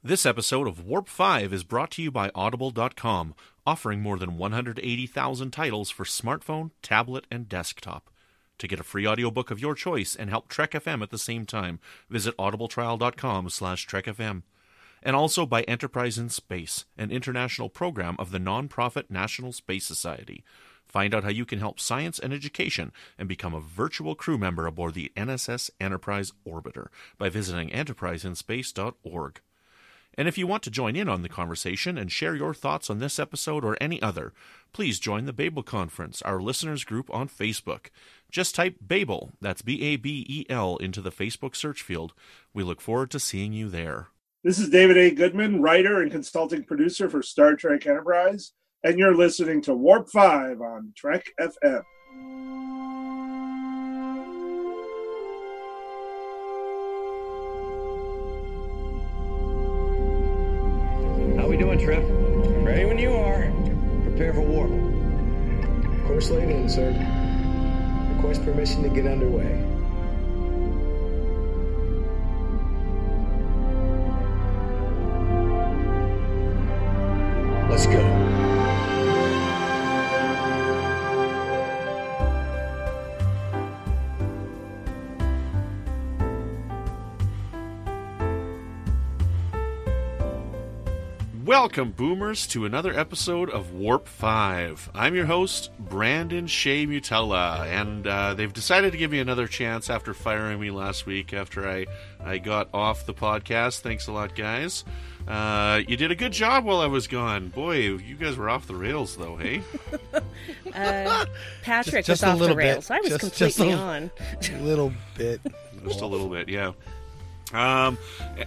This episode of Warp 5 is brought to you by Audible.com, offering more than 180,000 titles for smartphone, tablet, and desktop. To get a free audiobook of your choice and help Trek FM at the same time, visit audibletrial.com/trekfm. And also by Enterprise in Space, an international program of the non-profit National Space Society. Find out how you can help science and education and become a virtual crew member aboard the NSS Enterprise Orbiter by visiting enterpriseinspace.org. And if you want to join in on the conversation and share your thoughts on this episode or any other, please join the Babel Conference, our listeners group on Facebook. Just type Babel, that's B-A-B-E-L, into the Facebook search field. We look forward to seeing you there. This is David A. Goodman, writer and consulting producer for Star Trek Enterprise, and you're listening to Warp 5 on Trek FM. How we doing, Trip? Ready when you are. Prepare for warp. Course laid in, sir. Request permission to get underway. Let's go. Welcome, Boomers, to another episode of Warp 5. I'm your host, Brandon-Shea Mutala, and they've decided to give me another chance after firing me last week after I got off the podcast. Thanks a lot, guys. You did a good job while I was gone. Boy, you guys were off the rails, though, hey? Patrick was off the rails. I was completely on. A little bit. Just a little bit, yeah.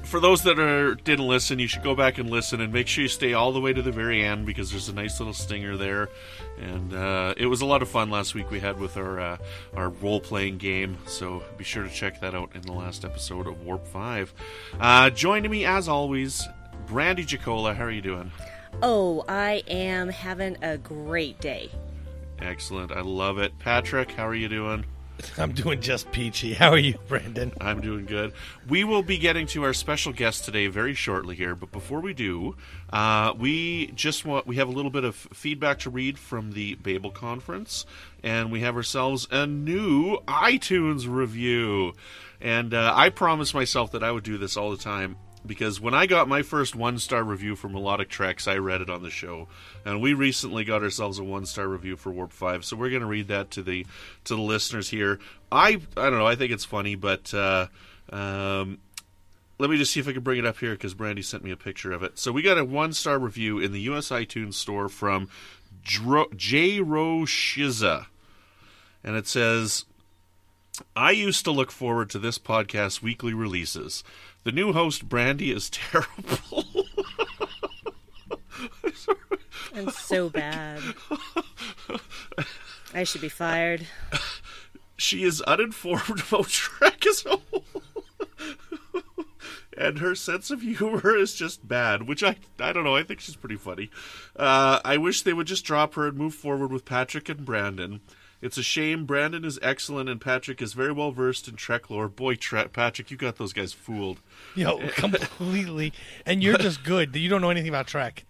For those that didn't listen, you should go back and listen, and make sure you stay all the way to the very end because there's a nice little stinger there. And it was a lot of fun last week we had with our role-playing game, so be sure to check that out in the last episode of Warp 5. Joining me, as always, Brandi Jackola. How are you doing? Oh, I am having a great day. Excellent. I love it. Patrick, how are you doing? I'm doing just peachy. How are you, Brandon? I'm doing good. We will be getting to our special guest today very shortly here, but before we do, we have a little bit of feedback to read from the Babel Conference, and we have ourselves a new iTunes review. And I promised myself that I would do this all the time, because when I got my first one-star review for Melodic Treks, I read it on the show. And we recently got ourselves a one-star review for Warp 5, so we're going to read that to the listeners here. I don't know, I think it's funny, but let me just see if I can bring it up here, because Brandi sent me a picture of it. So we got a one-star review in the US iTunes store from J-Ro Shiza. And it says, I used to look forward to this podcast's weekly releases. The new host, Brandi, is terrible. I'm so bad. I should be fired. She is uninformed about Trek as a whole. And her sense of humor is just bad, which I don't know, I think she's pretty funny. I wish they would just drop her and move forward with Patrick and Brandon. It's a shame. Brandon is excellent, and Patrick is very well versed in Trek lore. Boy, Patrick, you got those guys fooled. Yo, completely. And you're just good. You don't know anything about Trek.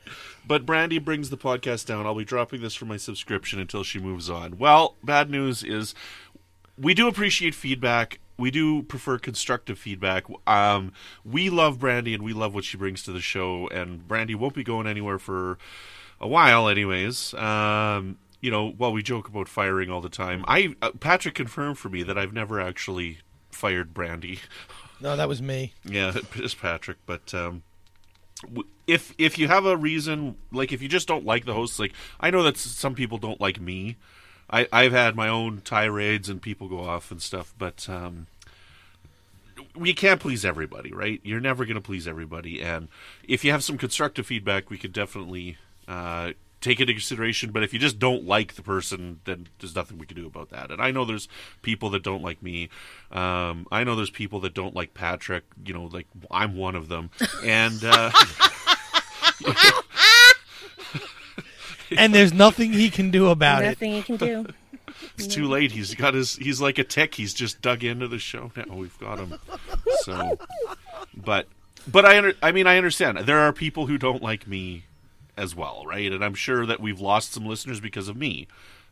But Brandi brings the podcast down. I'll be dropping this for my subscription until she moves on. Well, bad news is we do appreciate feedback. We do prefer constructive feedback. We love Brandi, and we love what she brings to the show. And Brandi won't be going anywhere for a while anyways. You know, while we joke about firing all the time, Patrick confirmed for me that I've never actually fired Brandi. No, that was me. Yeah, it's Patrick. But if you have a reason, like if you just don't like the hosts, like I know that some people don't like me. I've had my own tirades and people go off and stuff, but we can't please everybody, right? You're never going to please everybody, and if you have some constructive feedback, we could definitely take it into consideration. But if you just don't like the person, then there's nothing we can do about that. And I know there's people that don't like me. I know there's people that don't like Patrick. You know, like I'm one of them. And and there's nothing he can do about it. Nothing he can do. It's too late. He's like a tick. He's just dug into the show now. We've got him. So, but But I understand. There are people who don't like me as well, right? And I'm sure that we've lost some listeners because of me.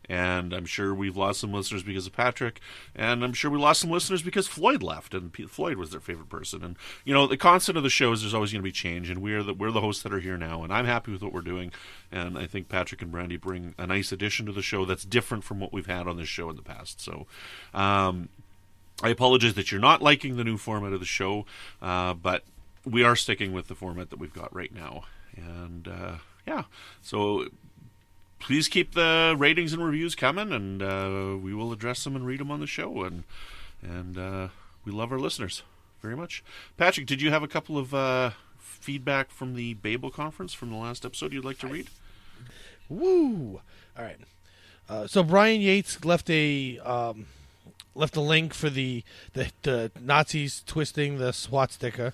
And I'm sure we've lost some listeners because of Patrick. And I'm sure we lost some listeners because Floyd left, and Floyd was their favorite person. And, the constant of the show is there's always going to be change, and we're the hosts that are here now, and I'm happy with what we're doing. And I think Patrick and Brandi bring a nice addition to the show that's different from what we've had on this show in the past. So, I apologize that you're not liking the new format of the show, but we are sticking with the format that we've got right now. And, so please keep the ratings and reviews coming, and we will address them and read them on the show. And we love our listeners very much. Patrick, did you have a couple of feedback from the Babel conference from the last episode you'd like to read? Woo! All right. So Brian Yates left a link for the Nazis twisting the swastika.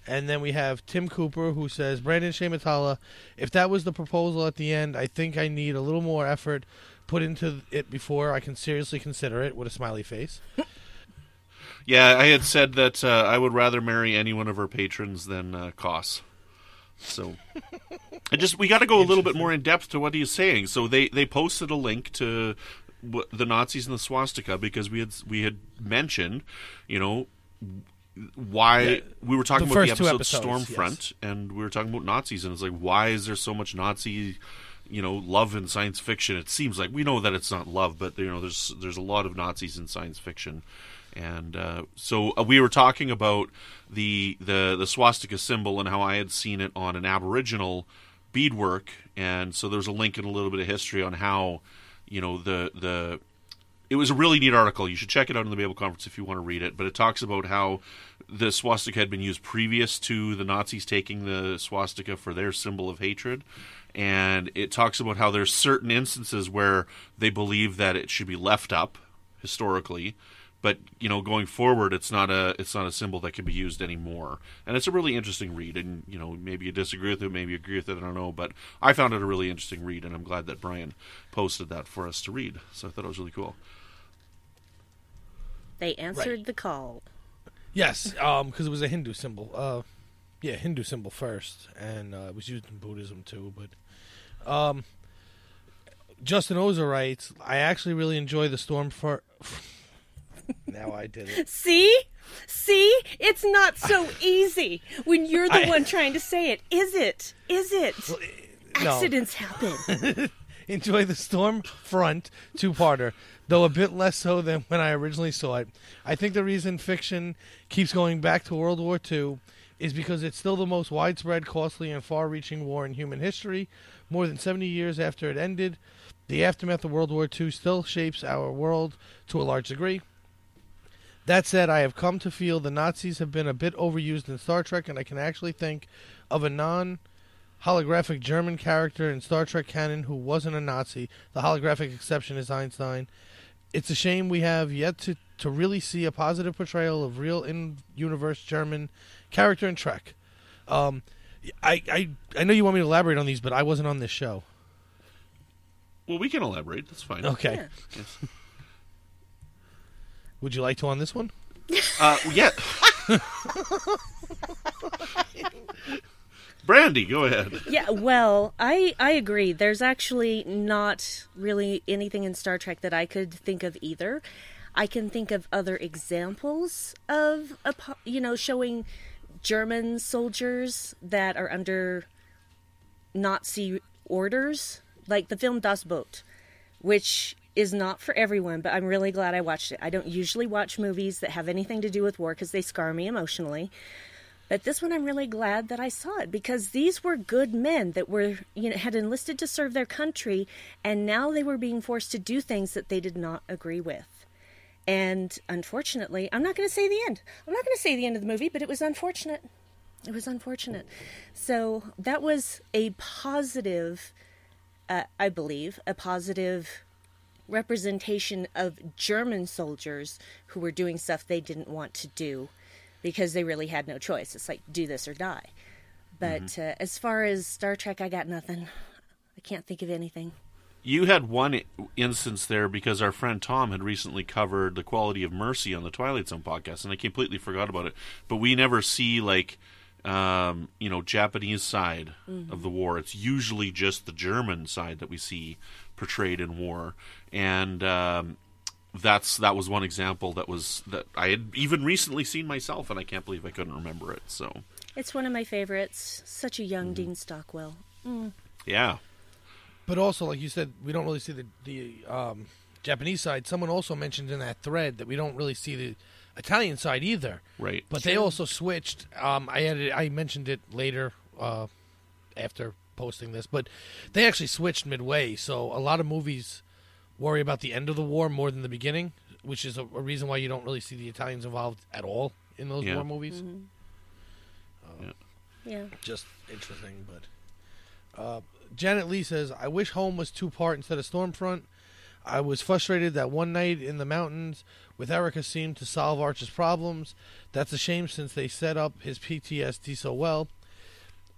And then we have Tim Cooper, who says, Brandon-Shea Mutala, if that was the proposal at the end, I think I need a little more effort put into it before I can seriously consider it, with a smiley face. Yeah, I had said that I would rather marry any one of our patrons than Koss. So we got to go a little bit more in depth to what he's saying. So they posted a link to the Nazis and the swastika because we had mentioned, why we were talking about the episode Stormfront, yes. And we were talking about Nazis, and it's like, why is there so much Nazi, love in science fiction? It seems like we know that it's not love, but there's a lot of Nazis in science fiction, and so we were talking about the swastika symbol and how I had seen it on an Aboriginal beadwork, and so there's a link and a little bit of history on how it was a really neat article. You should check it out in the Babel Conference if you want to read it. But it talks about how the swastika had been used previous to the Nazis taking the swastika for their symbol of hatred. And it talks about how there's certain instances where they believe that it should be left up historically. But, going forward, it's not a symbol that can be used anymore. And it's a really interesting read. And, maybe you disagree with it, maybe you agree with it, I don't know. But I found it a really interesting read, and I'm glad that Brian posted that for us to read. So I thought it was really cool. They answered the call. Yes, because it was a Hindu symbol. Hindu symbol first, and it was used in Buddhism too. But Justin Ozer writes, I actually really enjoy the storm for... Now I did it. See? It's not so easy when you're the one trying to say it. Is it? Well, accidents happen. Enjoy the Stormfront two-parter, though a bit less so than when I originally saw it. I think the reason fiction keeps going back to World War II is because it's still the most widespread, costly, and far-reaching war in human history. More than 70 years after it ended, the aftermath of World War II still shapes our world to a large degree. That said, I have come to feel the Nazis have been a bit overused in Star Trek, and I can actually think of a non-holographic German character in Star Trek canon who wasn't a Nazi. The holographic exception is Einstein. It's a shame we have yet to really see a positive portrayal of real in-universe German character in Trek. I know you want me to elaborate on these, but I wasn't on this show. Well, we can elaborate. That's fine. Okay. Yeah. Yes. Would you like to on this one? Yeah. Brandi, go ahead. Yeah, well, I agree. There's actually not really anything in Star Trek that I could think of either. I can think of other examples of, showing German soldiers that are under Nazi orders, like the film Das Boot, which is not for everyone, but I'm really glad I watched it. I don't usually watch movies that have anything to do with war because they scar me emotionally. But this one I'm really glad that I saw it because these were good men that were, had enlisted to serve their country, and now they were being forced to do things that they did not agree with. And unfortunately, I'm not going to say the end. I'm not going to say the end of the movie, but it was unfortunate. It was unfortunate. So that was a positive, I believe, a positive representation of German soldiers who were doing stuff they didn't want to do because they really had no choice. It's like, do this or die. But as far as Star Trek, I got nothing. I can't think of anything. You had one instance there because our friend Tom had recently covered The Quality of Mercy on the Twilight Zone podcast, and I completely forgot about it. But we never see, Japanese side of the war. It's usually just the German side that we see portrayed in war, and that was one example that I had even recently seen myself, and I can't believe I couldn't remember it. So it's one of my favorites. Such a young Dean Stockwell. Yeah. But also, like you said, we don't really see the Japanese side. Someone also mentioned in that thread that we don't really see the Italian side either. Right. But they also switched. I mentioned it later after posting this, but they actually switched midway. So a lot of movies worry about the end of the war more than the beginning, which is a reason why you don't really see the Italians involved at all in those war movies. Yeah. Just interesting, but... Janet Lee says, I wish Home was 2-part instead of Stormfront. I was frustrated that one night in the mountains with Erica seemed to solve Archer's problems. That's a shame since they set up his PTSD so well.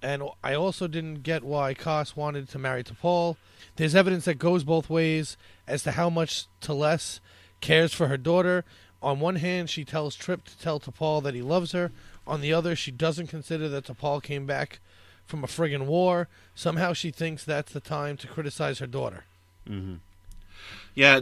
And I also didn't get why Koss wanted to marry T'Pol. There's evidence that goes both ways as to how much T'Les cares for her daughter. On one hand, she tells Trip to tell T'Pol that he loves her. On the other, she doesn't consider that T'Pol came back from a friggin' war. Somehow she thinks that's the time to criticize her daughter. Mm-hmm. Yeah,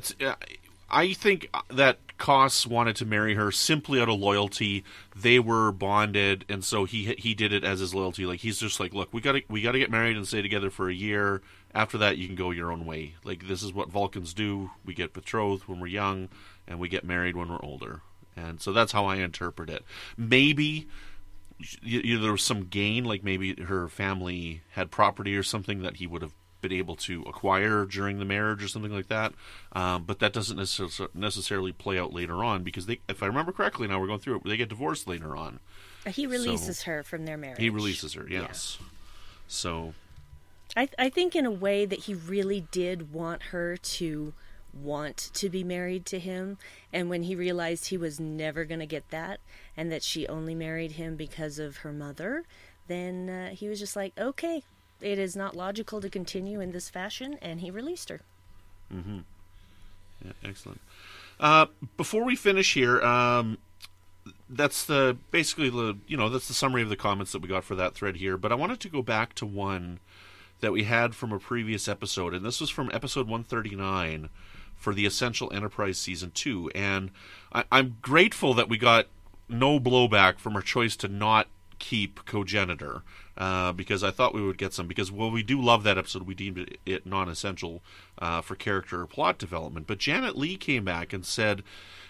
I think that Koss wanted to marry her simply out of loyalty. They were bonded, and so he did it as his loyalty. Like, he's just like, look, we gotta get married and stay together for a year. After that, you can go your own way. Like, this is what Vulcans do. We get betrothed when we're young, and we get married when we're older. And so that's how I interpret it. Maybe there was some gain, like maybe her family had property or something that he would have been able to acquire during the marriage or something like that. But that doesn't necessarily play out later on, because if I remember correctly, now we're going through it, they get divorced later on. He releases her from their marriage. He releases her, yes. Yeah. So I think in a way that he really did want her to want to be married to him, and when he realized he was never going to get that, and that she only married him because of her mother, then he was just like, okay, it is not logical to continue in this fashion, and he released her. Mm-hmm. Yeah, excellent. Before we finish here, that's basically the summary of the comments that we got for that thread here, but I wanted to go back to one that we had from a previous episode, and this was from episode 139 for the Essential Enterprise Season 2, and I'm grateful that we got no blowback from our choice to not keep Cogenitor, because I thought we would get some, because while we do love that episode, we deemed it non-essential for character or plot development. But Janet Lee came back and said,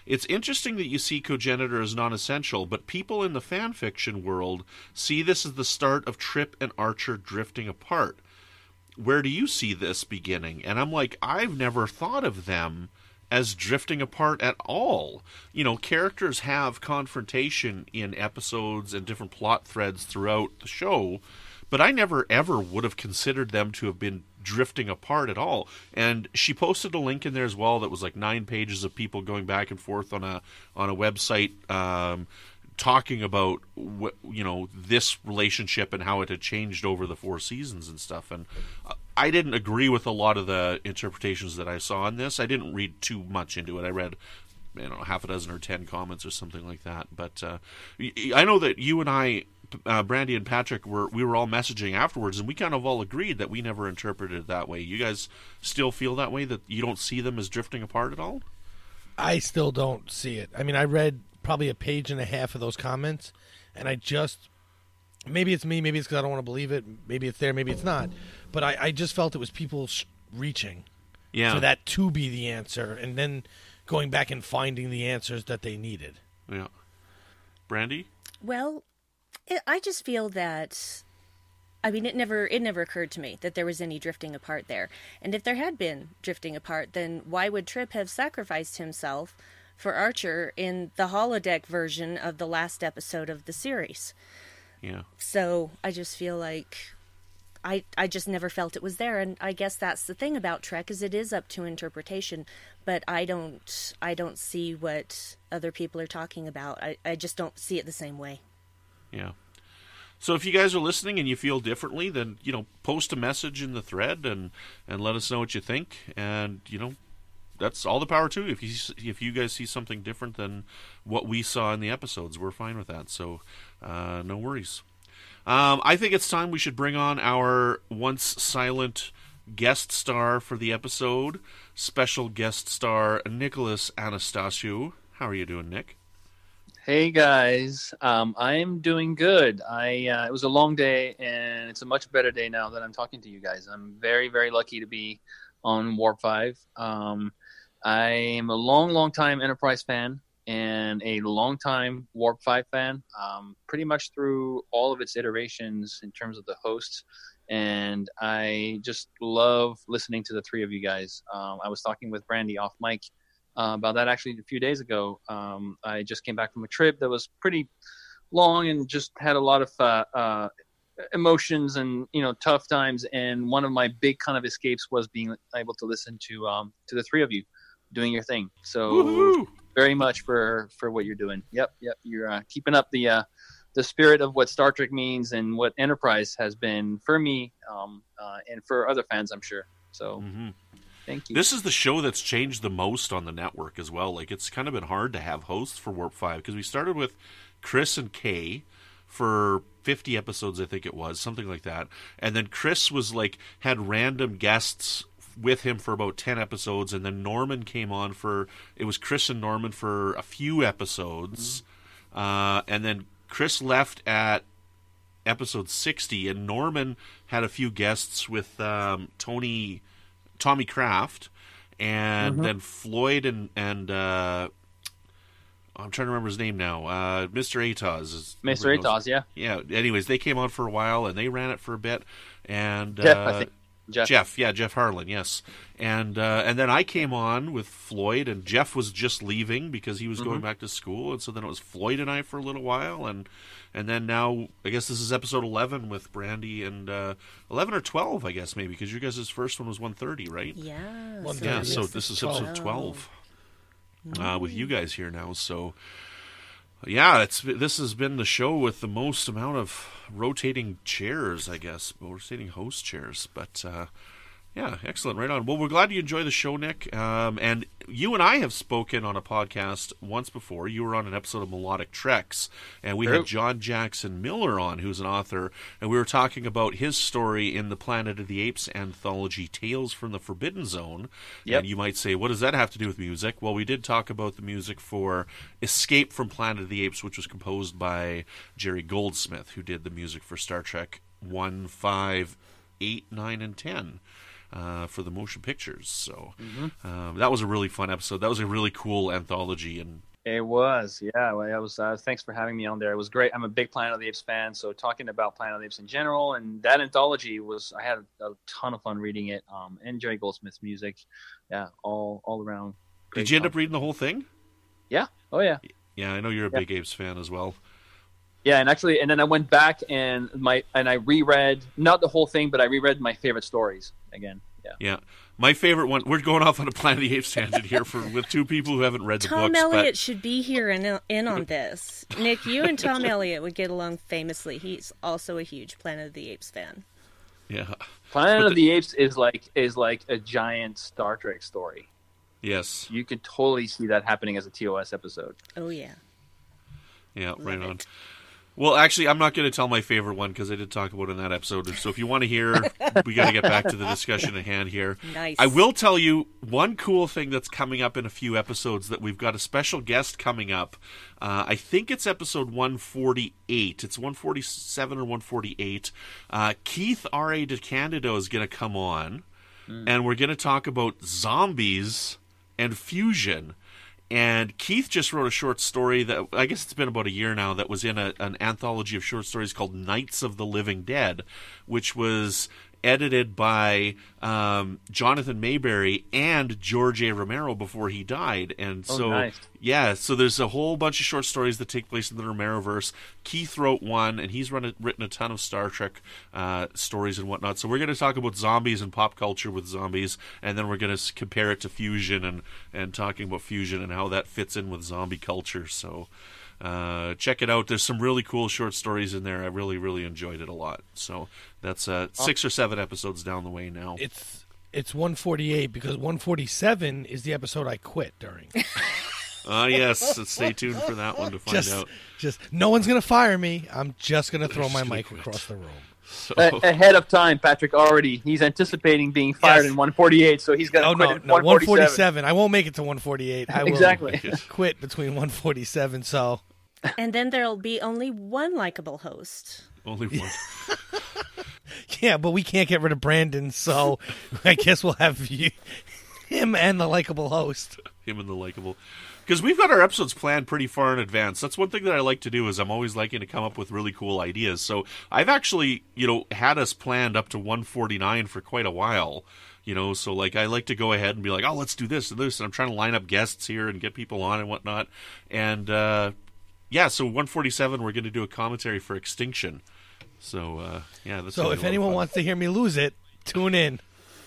it's interesting that you see Cogenitor as non-essential, but people in the fan fiction world see this as the start of Trip and Archer drifting apart. Where do you see this beginning? And I'm like, I've never thought of them as drifting apart at all. Characters have confrontation in episodes and different plot threads throughout the show, but I never ever would have considered them to have been drifting apart at all. And she posted a link in there as well that was like 9 pages of people going back and forth on a website talking about this relationship and how it had changed over the 4 seasons and stuff. And I didn't agree with a lot of the interpretations that I saw in this. I didn't read too much into it. I read half a dozen or 10 comments or something like that. But I know that you and I, Brandi and Patrick, we were all messaging afterwards, and we kind of all agreed that we never interpreted it that way. You guys still feel that way, that you don't see them as drifting apart at all? I still don't see it. I mean, I read probably a page and a half of those comments, and maybe it's me, maybe it's because I don't want to believe it, maybe it's there, maybe it's not, but I just felt it was people reaching for that to be the answer, and then going back and finding the answers that they needed. Yeah. Brandi? Well, I just feel that, I mean, it never occurred to me that there was any drifting apart there. And if there had been drifting apart, then why would Trip have sacrificed himself for Archer in the holodeck version of the last episode of the series? Yeah. So I just feel like I just never felt it was there, and I guess that's the thing about Trek, is it is up to interpretation, but I don't see what other people are talking about. I just don't see it the same way. Yeah. So if you guys are listening and you feel differently, then, post a message in the thread and let us know what you think. And, that's all the power to you. If you guys see something different than what we saw in the episodes, we're fine with that. So no worries. I think it's time we should bring on our once silent guest star for the episode, special guest star Nicolas Anastassiou. How are you doing, Nick? Hey guys, I'm doing good. It was a long day, and it's a much better day now that I'm talking to you guys. I'm very, very lucky to be on Warp 5. I am a long time Enterprise fan and a long time Warp 5 fan, pretty much through all of its iterations in terms of the hosts. And I just love listening to the three of you guys. I was talking with Brandi off mic about that actually a few days ago. I just came back from a trip that was pretty long and just had a lot of emotions and tough times. And one of my big kind of escapes was being able to listen to the three of you doing your thing. So Woo-hoo! Very much for what you're doing. Yep. You're keeping up the spirit of what Star Trek means and what Enterprise has been for me and for other fans, I'm sure. So. Mm-hmm. Thank you. This is the show that's changed the most on the network as well. Like, it's kind of been hard to have hosts for Warp 5 because we started with Chris and Kay for 50 episodes, I think it was, something like that. And then Chris was had random guests with him for about 10 episodes, and then Norman came on it was Chris and Norman for a few episodes. Mm-hmm. And then Chris left at episode 60, and Norman had a few guests with Tommy Kraft, and then Floyd and I'm trying to remember his name now. Mr. Atoz. Mr. Atoz, yeah. Yeah. Anyways, they came on for a while and they ran it for a bit. And Jeff, I think. Jeff Harlan, yes. And then I came on with Floyd, and Jeff was just leaving because he was going back to school, and so then it was Floyd and I for a little while, and then now I guess this is episode 11 with Brandi, and 11 or 12, I guess maybe, because you guys' first one was 130, right? Yeah. Yeah. So this is episode 12 with you guys here now. So yeah, this has been the show with the most amount of rotating chairs, I guess, rotating host chairs. But yeah, excellent, right on. Well, we're glad you enjoy the show, Nick. And you and I have spoken on a podcast once before. You were on an episode of Melodic Treks, and we had John Jackson Miller on, who's an author, and we were talking about his story in the Planet of the Apes anthology, Tales from the Forbidden Zone. Yep. And you might say, what does that have to do with music? Well, we did talk about the music for Escape from Planet of the Apes, which was composed by Jerry Goldsmith, who did the music for Star Trek 1, 5, 8, 9, and 10. For the motion pictures. So that was a really fun episode. That was a really cool anthology. And it was, yeah. Well, it was. Thanks for having me on there. It was great. I'm a big Planet of the Apes fan, so talking about Planet of the Apes in general, and that anthology I had a ton of fun reading it. And Jerry Goldsmith's music, yeah, all around. Did you end up reading the whole thing? Yeah. Oh yeah. Yeah, I know you're a big Apes fan as well. Yeah, and then I went back and I reread, not the whole thing, but I reread my favorite stories again. Yeah. My favorite one. We're going off on a Planet of the Apes tangent here with two people who haven't read the books. Tom Elliott should be here and in on this. Nick, you and Tom Elliott would get along famously. He's also a huge Planet of the Apes fan. Yeah. Planet of the Apes is like a giant Star Trek story. Yes. You could totally see that happening as a TOS episode. Oh yeah. Yeah, right on. Well, actually, I'm not going to tell my favorite one because I did talk about it in that episode. So if you want to hear, we got to get back to the discussion at hand here. Nice. I will tell you one cool thing that's coming up in a few episodes, that we've got a special guest coming up. I think it's episode 148. It's 147 or 148. Keith R.A. DeCandido is going to come on, and we're going to talk about zombies and fusion. And Keith just wrote a short story that, I guess it's been about a year now, that was in an anthology of short stories called Nights of the Living Dead, which was edited by Jonathan Mayberry and George A. Romero before he died. And nice. Yeah, so there's a whole bunch of short stories that take place in the Romeroverse. Keith wrote one, and he's written a ton of Star Trek stories and whatnot. So we're going to talk about zombies and pop culture with zombies, and then we're going to compare it to fusion and talking about fusion and how that fits in with zombie culture. So check it out. There's some really cool short stories in there. I really, really enjoyed it a lot. So that's 6 or 7 episodes down the way now. It's 148 because 147 is the episode I quit during. Yes. Stay tuned for that one to find out. Just no one's gonna fire me. I'm just gonna throw my mic quit. across the room. So, Ahead of time, Patrick he's anticipating being fired in 148, so he's going to quit at 147. I won't make it to 148. I will exactly quit between 147. So, and then there'll be only one likable host. only one. Yeah, but we can't get rid of Brandon, so I guess we'll have him and the likable host. Him and the likable. Because we've got our episodes planned pretty far in advance. That's one thing that I like to do is I'm always liking to come up with really cool ideas. So I've actually, had us planned up to 149 for quite a while. So like I like to go ahead and be like, oh, let's do this and this. And I'm trying to line up guests here and get people on and whatnot. And so 147, we're going to do a commentary for Extinction. So, that's so if anyone wants to hear me lose it, tune in.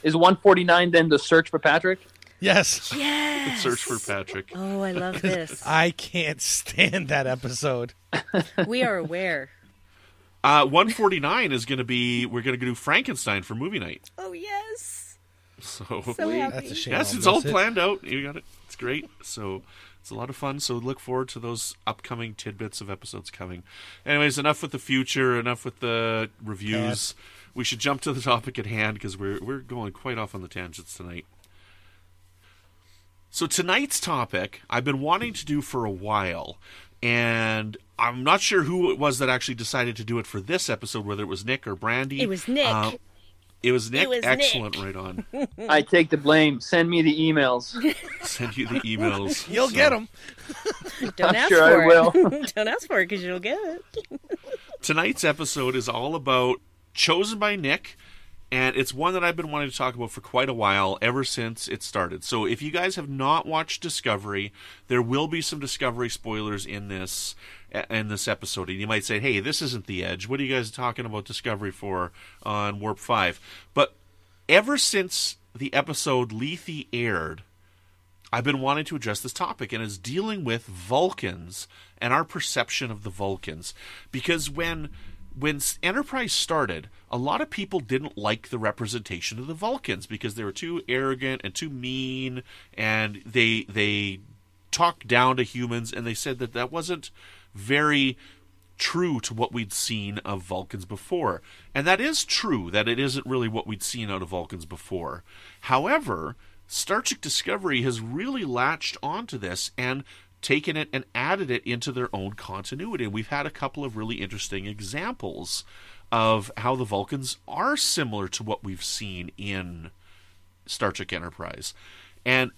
Is 149 then the search for Patrick? Yes. Yes. Search for Patrick. Oh, I love this. I can't stand that episode. We are aware. 149 is going to be, we're going to do Frankenstein for movie night. Oh, yes. So happy. That's a shame. Yes, it's all planned out. You got it. It's great. So it's a lot of fun. So look forward to those upcoming tidbits of episodes coming. Anyways, enough with the future. Enough with the reviews. We should jump to the topic at hand because we're going quite off on the tangents tonight. So tonight's topic I've been wanting to do for a while, and I'm not sure who it was that actually decided to do it for this episode, whether it was Nick or Brandi. It was Nick. It was Nick. It was Excellent. Nick. Right on. I take the blame. Send me the emails. Send you the emails. You'll get them. Don't I'm ask sure for I will. it. Don't ask for it because you'll get it. Tonight's episode is all about chosen by Nick, and it's one that I've been wanting to talk about for quite a while, ever since it started. So if you guys have not watched Discovery, there will be some Discovery spoilers in this episode. And you might say, hey, this isn't The Edge. What are you guys talking about Discovery for on Warp 5? But ever since the episode Lethe aired, I've been wanting to address this topic, and it's dealing with Vulcans and our perception of the Vulcans. Because when Enterprise started, a lot of people didn't like the representation of the Vulcans because they were too arrogant and too mean, and they talked down to humans, and they said that wasn't very true to what we'd seen of Vulcans before. And that is true, that it isn't really what we'd seen out of Vulcans before. However, Star Trek Discovery has really latched onto this and taken it and added it into their own continuity. And we've had a couple of really interesting examples of how the Vulcans are similar to what we've seen in Star Trek Enterprise. And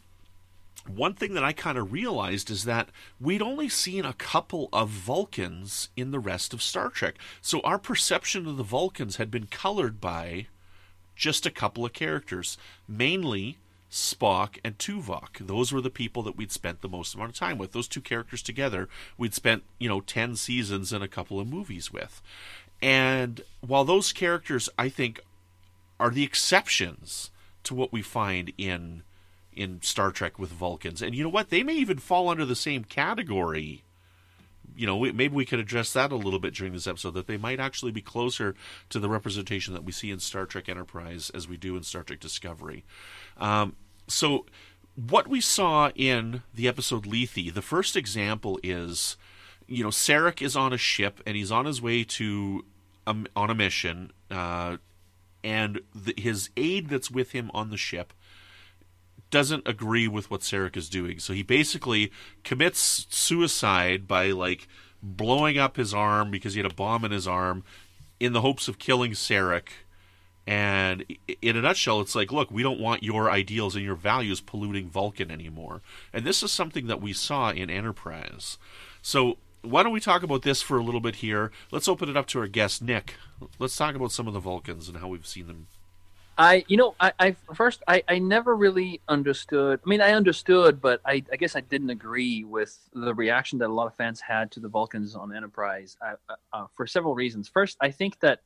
one thing that I kind of realized is that we'd only seen a couple of Vulcans in the rest of Star Trek. So our perception of the Vulcans had been colored by just a couple of characters, mainly Spock and Tuvok. Those were the people that we'd spent the most amount of time with. Those two characters together, we'd spent, 10 seasons and a couple of movies with. And while those characters, I think, are the exceptions to what we find in Star Trek with Vulcans. And you know what? They may even fall under the same category. Maybe we could address that a little bit during this episode, that they might actually be closer to the representation that we see in Star Trek Enterprise as we do in Star Trek Discovery. So what we saw in the episode Lethe, the first example is, Sarek is on a ship and he's on his way to on a mission, and his aide that's with him on the ship doesn't agree with what Sarek is doing. So he basically commits suicide by blowing up his arm because he had a bomb in his arm in the hopes of killing Sarek. And in a nutshell, it's like, look, we don't want your ideals and your values polluting Vulcan anymore. And this is something that we saw in Enterprise. So why don't we talk about this for a little bit here? Let's open it up to our guest, Nick. Let's talk about some of the Vulcans and how we've seen them. I never really understood. I mean, I understood, but I guess I didn't agree with the reaction that a lot of fans had to the Vulcans on Enterprise for several reasons. First, I think that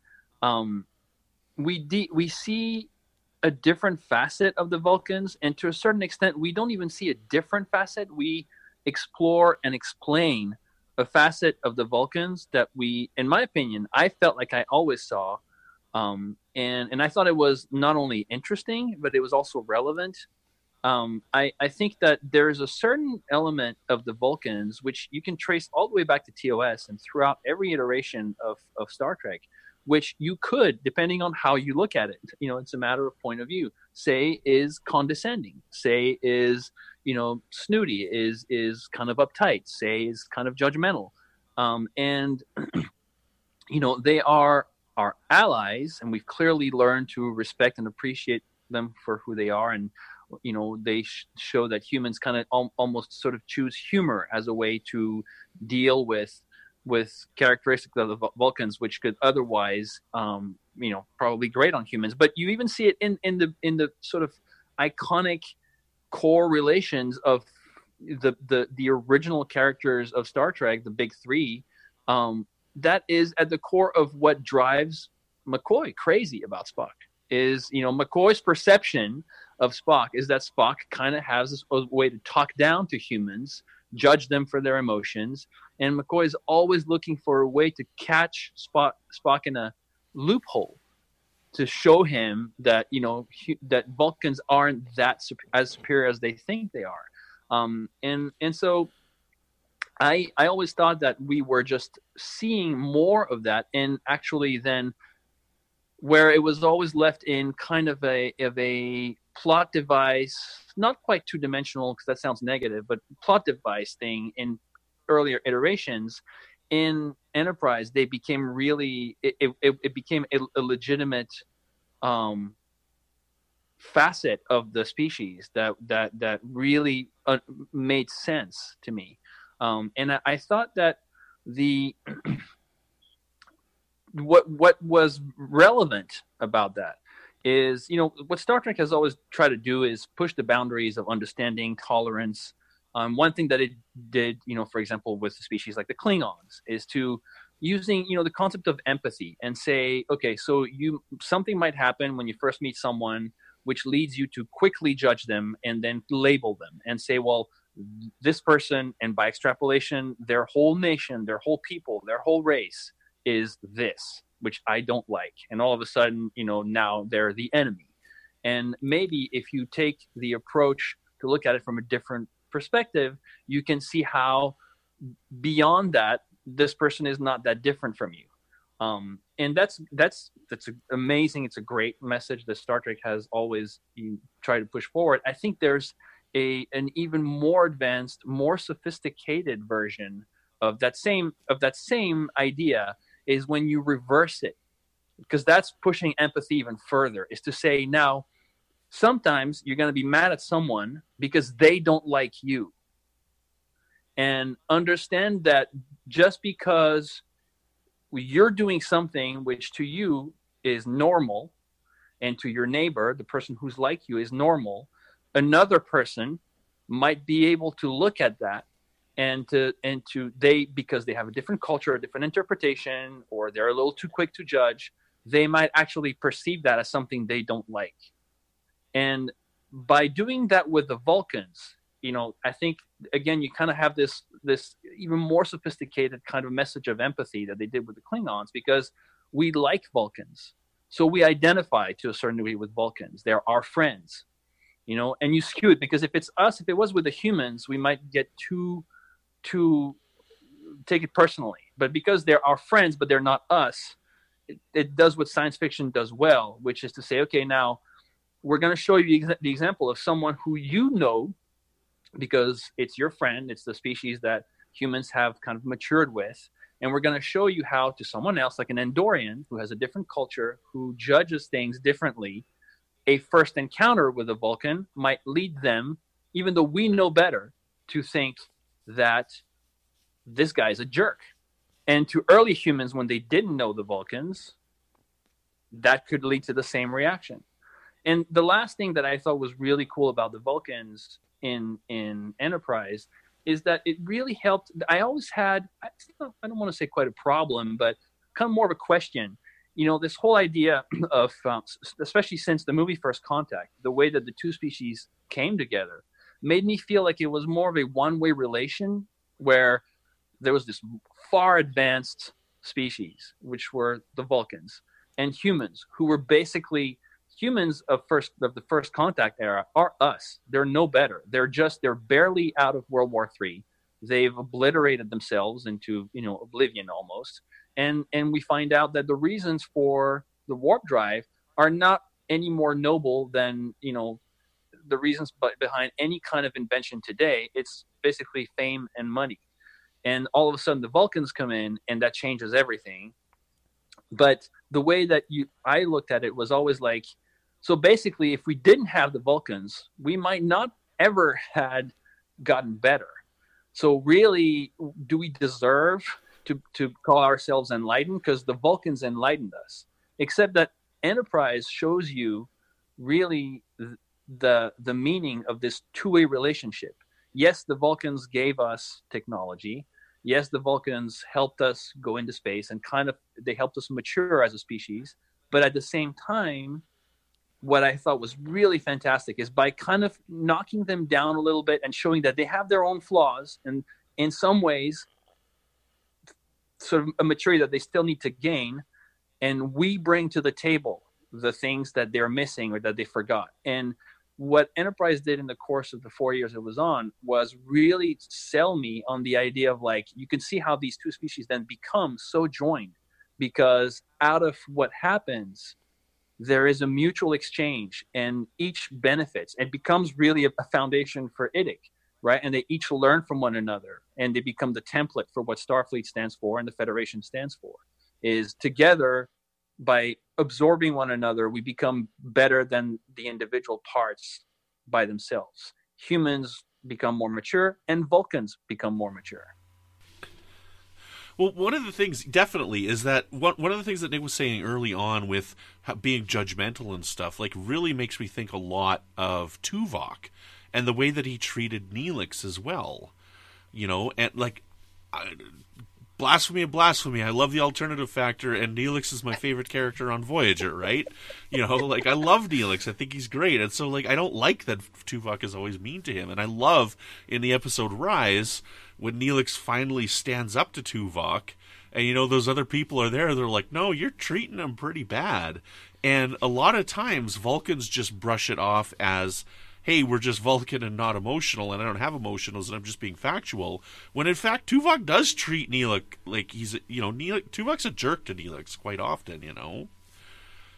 we see a different facet of the Vulcans, and to a certain extent, we don't even see a different facet. We explore and explain a facet of the Vulcans that we, in my opinion, I felt like I always saw. And I thought it was not only interesting, but it was also relevant. I think that there is a certain element of the Vulcans which you can trace all the way back to TOS and throughout every iteration of Star Trek, which you could, depending on how you look at it, it's a matter of point of view, say is condescending, say is, snooty, is kind of uptight, say is kind of judgmental. And, they are our allies, and we've clearly learned to respect and appreciate them for who they are. And, they show that humans kind of almost sort of choose humor as a way to deal with characteristics of the Vulcans, which could otherwise, probably grate on humans. But you even see it in the sort of iconic core relations of the original characters of Star Trek, the big three. That is at the core of what drives McCoy crazy about Spock. Is McCoy's perception of Spock is that Spock kind of has this way to talk down to humans, judge them for their emotions, and McCoy is always looking for a way to catch Spock in a loophole to show him that that Vulcans aren't as superior as they think they are, and so I always thought that we were just seeing more of that, and actually then where it was always left in kind of a plot device, not quite two-dimensional because that sounds negative, but plot device thing in earlier iterations. In Enterprise, they became really it became a legitimate facet of the species that really made sense to me, and I thought that the what was relevant about that is, what Star Trek has always tried to do is push the boundaries of understanding, tolerance. One thing that it did, for example, with the species like the Klingons, is to using, the concept of empathy and say, okay, so something might happen when you first meet someone, which leads you to quickly judge them and then label them and say, well, this person, and by extrapolation, their whole nation, their whole people, their whole race is this, which I don't like. And all of a sudden, now they're the enemy. And maybe if you take the approach to look at it from a different perspective, you can see how beyond that, this person is not that different from you. And that's amazing. It's a great message that Star Trek has always tried to push forward. I think there's an even more advanced, more sophisticated version of that same idea, is when you reverse it, because that's pushing empathy even further, is to say, now sometimes you're going to be mad at someone because they don't like you, and understand that just because you're doing something which to you is normal, and to your neighbor, the person who's like you, is normal, another person might be able to look at that because they have a different culture, a different interpretation, or they're a little too quick to judge, they might actually perceive that as something they don't like. And by doing that with the Vulcans, I think, again, you kind of have this even more sophisticated kind of message of empathy that they did with the Klingons, because we like Vulcans. So we identify to a certain degree with Vulcans. They're our friends, and you skew it, because if it was with the humans, we might get too take it personally. But because they're our friends, but they're not us, it does what science fiction does well, which is to say, okay, now we're going to show you the example of someone who because it's your friend, it's the species that humans have kind of matured with, and we're going to show you how to someone else, like an Andorian who has a different culture, who judges things differently, a first encounter with a Vulcan might lead them, even though we know better, to think that this guy's a jerk. And to early humans, when they didn't know the Vulcans, that could lead to the same reaction. And the last thing that I thought was really cool about the Vulcans in Enterprise is that it really helped. I always had, I don't want to say quite a problem, but kind of more of a question. This whole idea of, especially since the movie First Contact, the way that the two species came together made me feel like it was more of a one-way relation, where there was this far advanced species, which were the Vulcans, and humans, who were basically humans of the first contact era are us. They're no better. They're barely out of World War III. They've obliterated themselves into, oblivion almost. And we find out that the reasons for the warp drive are not any more noble than, the reasons behind any kind of invention today. It's basically fame and money. And all of a sudden the Vulcans come in and that changes everything. But the way that I looked at it was always like, so basically if we didn't have the Vulcans, we might not ever had gotten better. So really, do we deserve to call ourselves enlightened? Because the Vulcans enlightened us. Except that Enterprise shows you really the meaning of this two-way relationship. Yes, the Vulcans gave us technology. Yes, the Vulcans helped us go into space and they helped us mature as a species. But at the same time, what I thought was really fantastic is by kind of knocking them down a little bit and showing that they have their own flaws and in some ways sort of a maturity that they still need to gain. And we bring to the table the things that they're missing or that they forgot. And what Enterprise did in the course of the 4 years it was on was really sell me on the idea of like, you can see how these two species then become so joined, because out of what happens, there is a mutual exchange and each benefits. It becomes really a foundation for IDIC, right? And they each learn from one another and they become the template for what Starfleet stands for and the Federation stands for. Is together, by absorbing one another, we become better than the individual parts by themselves. Humans become more mature and Vulcans become more mature. Well, one of the things definitely is that one of the things that Nick was saying early on with being judgmental and stuff, like, really makes me think a lot of Tuvok and the way that he treated Neelix as well. And like, blasphemy of blasphemy, I love the alternative factor, and Neelix is my favorite character on Voyager, right? Like, I love Neelix. I think he's great. And so, like, I don't like that Tuvok is always mean to him. And I love, in the episode Rise, when Neelix finally stands up to Tuvok, and, those other people are there, they're like, no, you're treating him pretty bad. And a lot of times, Vulcans just brush it off as, hey, we're just Vulcan and not emotional, and I don't have emotionals, and I'm just being factual. When in fact, Tuvok does treat Neelix like he's, Tuvok's a jerk to Neelix quite often,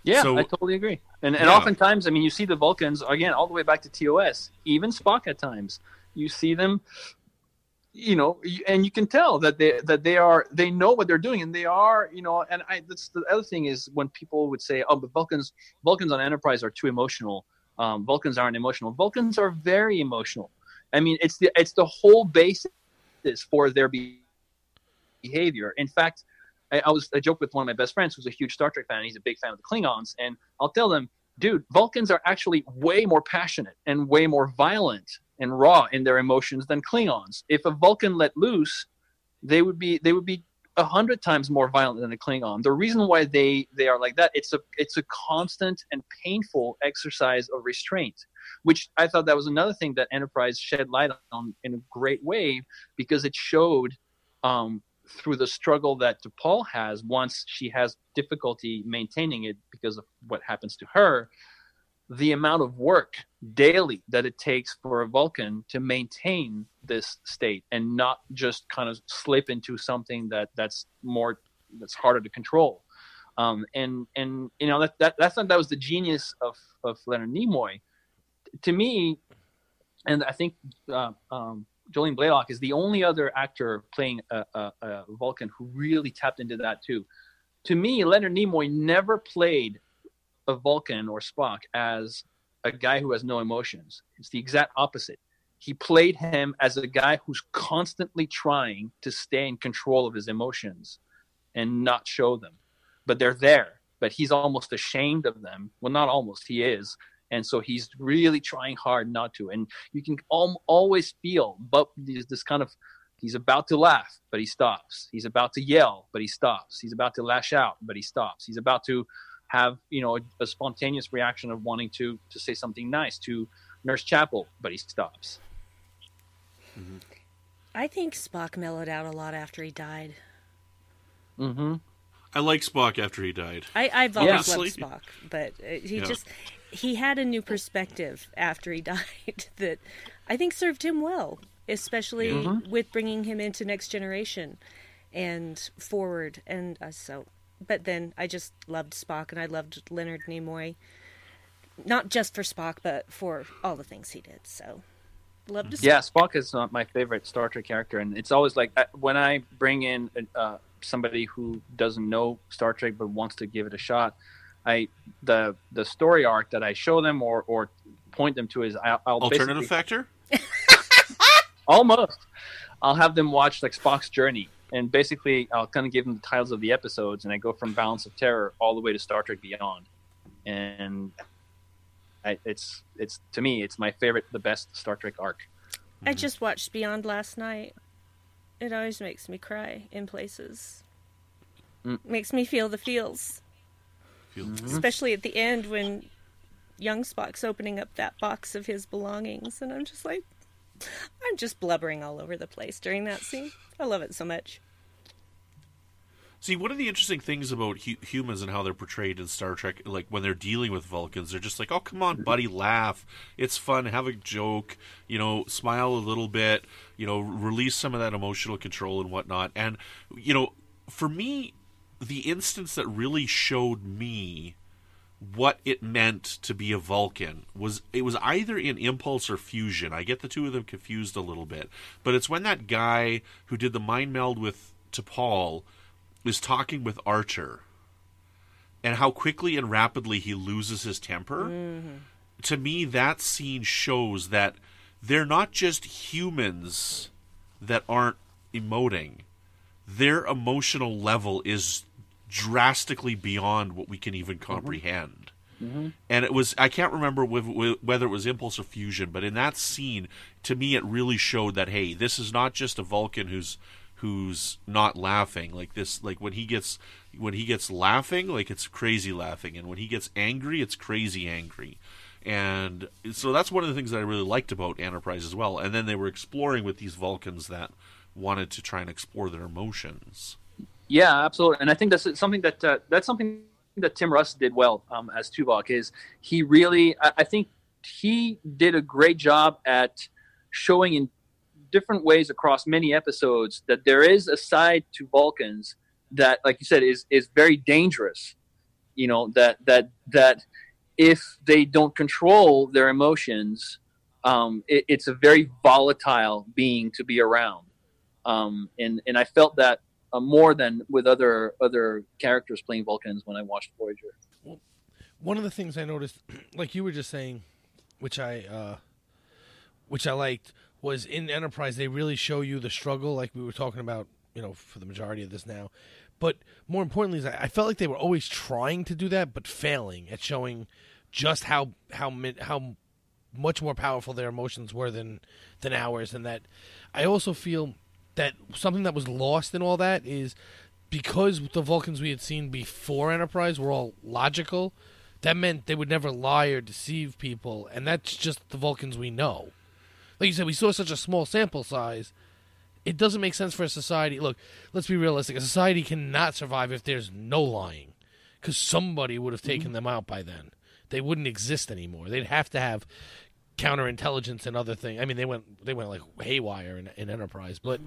Yeah, so, I totally agree. And oftentimes, I mean, you see the Vulcans, again, all the way back to TOS, even Spock at times, you see them, and you can tell that they know what they're doing, and they are, that's the other thing is when people would say, oh, but Vulcans on Enterprise are too emotional. Vulcans aren't emotional. Vulcans are very emotional. I mean, it's the whole basis for their behavior. In fact, I joked with one of my best friends who's a huge Star Trek fan. He's a big fan of the Klingons, and I'll tell them, dude, Vulcans are actually way more passionate and way more violent and raw in their emotions than Klingons. If a Vulcan let loose, they would be 100 times more violent than a Klingon. The reason why they are like that, it's a constant and painful exercise of restraint, which I thought that was another thing that Enterprise shed light on in a great way, because it showed through the struggle that T'Pol has once she has difficulty maintaining it because of what happens to her, the amount of work daily that it takes for a Vulcan to maintain this state and not just kind of slip into something that's harder to control. That was the genius of Leonard Nimoy. To me, and I think Jolene Blalock is the only other actor playing a Vulcan who really tapped into that too. To me, Leonard Nimoy never played a Vulcan or Spock as a guy who has no emotions. It's the exact opposite. He played him as a guy who's constantly trying to stay in control of his emotions and not show them. But they're there. But he's almost ashamed of them. Well, not almost. He is. And so he's really trying hard not to. And you can always feel, but this kind of, he's about to laugh, but he stops. He's about to yell, but he stops. He's about to lash out, but he stops. He's about to have, a spontaneous reaction of wanting to say something nice to Nurse Chapel, but he stops. I think Spock mellowed out a lot after he died. Mm-hmm. I like Spock after he died. I've always Yeah. loved Spock, but he had a new perspective after he died that I think served him well, especially with bringing him into Next Generation and forward. And but then I just loved Spock, and I loved Leonard Nimoy, not just for Spock, but for all the things he did. So, loved Spock. Yeah, Spock is my favorite Star Trek character, and it's always like when I bring in somebody who doesn't know Star Trek but wants to give it a shot, the story arc that I show them or point them to is I'll Alternative factor? Almost. I'll have them watch like Spock's Journey, and basically I'll kind of give them the titles of the episodes, and I go from Balance of Terror all the way to Star Trek Beyond, and it's to me it's my favorite, the best Star Trek arc. I just watched Beyond last night. It always makes me cry in places. Makes me feel the feels. Especially at the end when young Spock's opening up that box of his belongings. And I'm just blubbering all over the place during that scene. I love it so much. See, one of the interesting things about humans and how they're portrayed in Star Trek, like when they're dealing with Vulcans, they're just like, oh, come on, buddy, laugh. It's fun. Have a joke. Smile a little bit. Release some of that emotional control and whatnot. And, for me, the instance that really showed me what it meant to be a Vulcan was either in Impulse or Fusion. I get the two of them confused a little bit. But it's when that guy who did the mind meld with T'Pol is talking with Archer, and how quickly and rapidly he loses his temper. To me, that scene shows that they're not just humans that aren't emoting. Their emotional level is drastically beyond what we can even comprehend. And it was, I can't remember whether it was Impulse or Fusion, but in that scene, to me, it really showed that, hey, this is not just a Vulcan who's not laughing like this. Like when he gets laughing, like it's crazy laughing, and when he gets angry, it's crazy angry. And so that's one of the things that I really liked about Enterprise as well. And then they were exploring with these Vulcans that wanted to try and explore their emotions. Yeah, absolutely. And I think that's something that Tim Russ did well as Tuvok. Is he really? I think he did a great job at showing in different ways across many episodes that there is a side to Vulcans that, like you said, is very dangerous. That if they don't control their emotions, it's a very volatile being to be around. And I felt that more than with other characters playing Vulcans when I watched Voyager. Well, one of the things I noticed, like you were just saying, which I liked, was in Enterprise they really show you the struggle, like we were talking about, for the majority of this now. But more importantly, is I felt like they were always trying to do that, but failing at showing just how much more powerful their emotions were than ours. And that I also feel that something that was lost in all that is because the Vulcans we had seen before Enterprise were all logical, that meant they would never lie or deceive people, and that's just the Vulcans we know. Like you said, we saw such a small sample size. It doesn't make sense for a society. Look, let's be realistic. A society cannot survive if there's no lying, because somebody would have taken them out by then. They wouldn't exist anymore. They'd have to have counterintelligence and other things. I mean, they went like haywire in Enterprise, but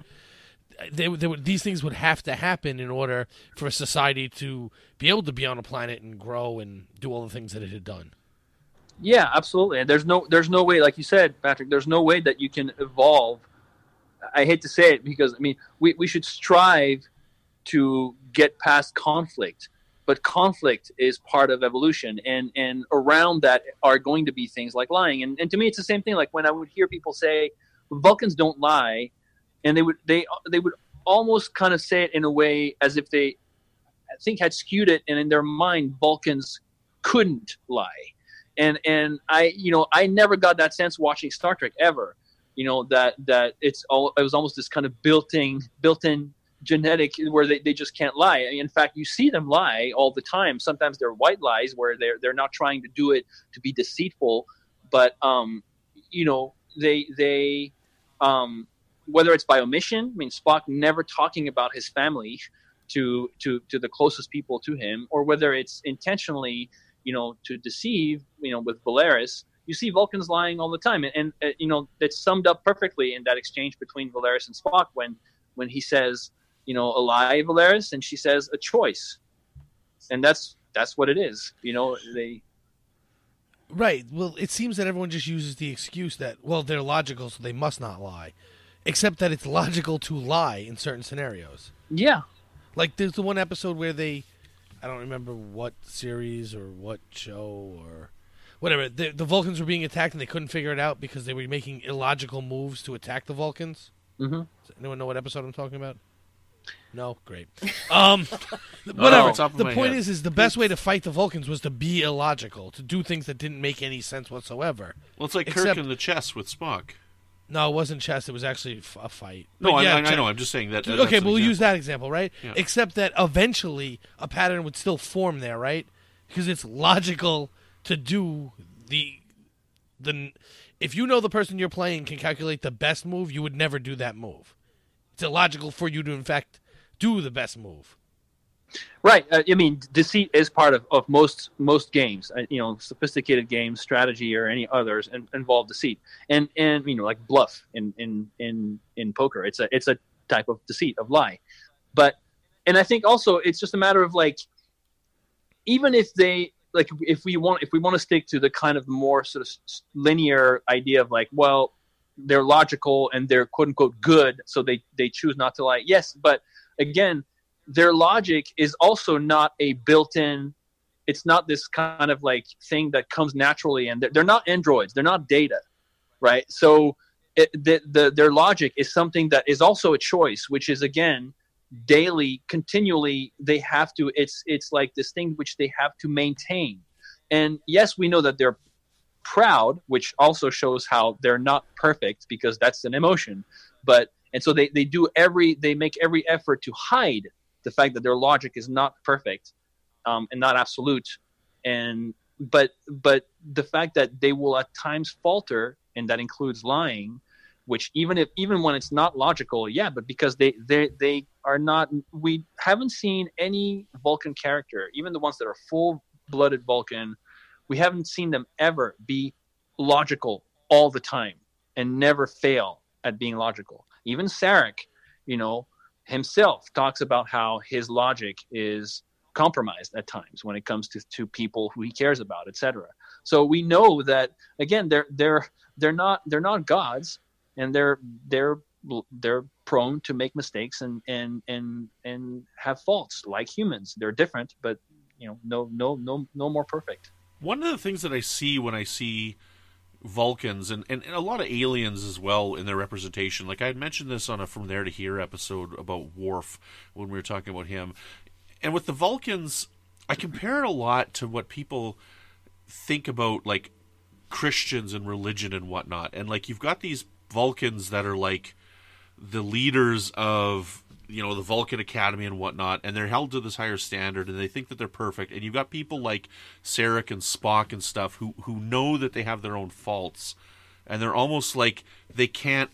these things would have to happen in order for a society to be able to be on a planet and grow and do all the things that it had done. Yeah, absolutely. And there's no way, like you said, Patrick, there's no way that you can evolve. I hate to say it because, I mean, we should strive to get past conflict, but conflict is part of evolution. And around that are going to be things like lying. And to me, it's the same thing. Like when I would hear people say, Vulcans don't lie, and they would almost kind of say it in a way as if they, I think, had skewed it, and in their mind, Vulcans couldn't lie. And I never got that sense watching Star Trek ever. That it was almost this kind of built-in genetic where they just can't lie. In fact, you see them lie all the time. Sometimes they're white lies where they're not trying to do it to be deceitful, but whether it's by omission. I mean, Spock never talking about his family to the closest people to him, or whether it's intentionally, to deceive, with Valeris. You see Vulcans lying all the time, and that's summed up perfectly in that exchange between Valeris and Spock when he says, a lie, Valeris, and she says a choice, and that's what it is. They. Right. Well, it seems that everyone just uses the excuse that, well, they're logical, so they must not lie, except that it's logical to lie in certain scenarios. Yeah. Like there's the one episode where I don't remember what series or what show or whatever, the Vulcans were being attacked and they couldn't figure it out because they were making illogical moves to attack the Vulcans. Mm-hmm. Does anyone know what episode I'm talking about? No? Great. Whatever. The point is the best way to fight the Vulcans was to be illogical, to do things that didn't make any sense whatsoever. Well, it's like Kirk in the chess with Spock. No, it wasn't chess. It was actually a fight. No, I know. I'm just saying that. Okay, we'll use that example, right? Yeah. Except that eventually a pattern would still form there, right? Because it's logical to do the. If you know the person you're playing can calculate the best move, you would never do that move. It's illogical for you to, in fact, do the best move. Right. Deceit is part of most games. Sophisticated games, strategy, or any others involve deceit, and like bluff in poker. It's a type of deceit, of lie. And I think also it's just a matter of like, even if they like, if we want to stick to the kind of more sort of linear idea of like, well, they're logical and they're quote unquote good, so they choose not to lie. Yes, but again, their logic is also not a built-in. It's not this kind of like thing that comes naturally, and they're not androids. They're not data, right? So their logic is something that is also a choice, which is again daily, continually. They have to. It's like this thing which they have to maintain. And yes, we know that they're proud, which also shows how they're not perfect, because that's an emotion. And so they make every effort to hide the fact that their logic is not perfect, and not absolute. But the fact that they will at times falter, and that includes lying, which even when it's not logical, yeah, but because they are not. We haven't seen any Vulcan character, even the ones that are full-blooded Vulcan. We haven't seen them ever be logical all the time and never fail at being logical. Even Sarek, himself talks about how his logic is compromised at times when it comes to people who he cares about, etc. So we know that again, they're not gods, and they're prone to make mistakes and have faults like humans. They're different, but no more perfect. One of the things that I see when I see Vulcans and a lot of aliens as well in their representation, like I had mentioned this on a From There to Here episode about Worf when we were talking about him, and with the Vulcans, I compare it a lot to what people think about like Christians and religion and whatnot. And like you've got these Vulcans that are like the leaders of the Vulcan Academy and whatnot, and they're held to this higher standard, and they think that they're perfect. And you've got people like Sarek and Spock and stuff who know that they have their own faults, and they're almost like they can't.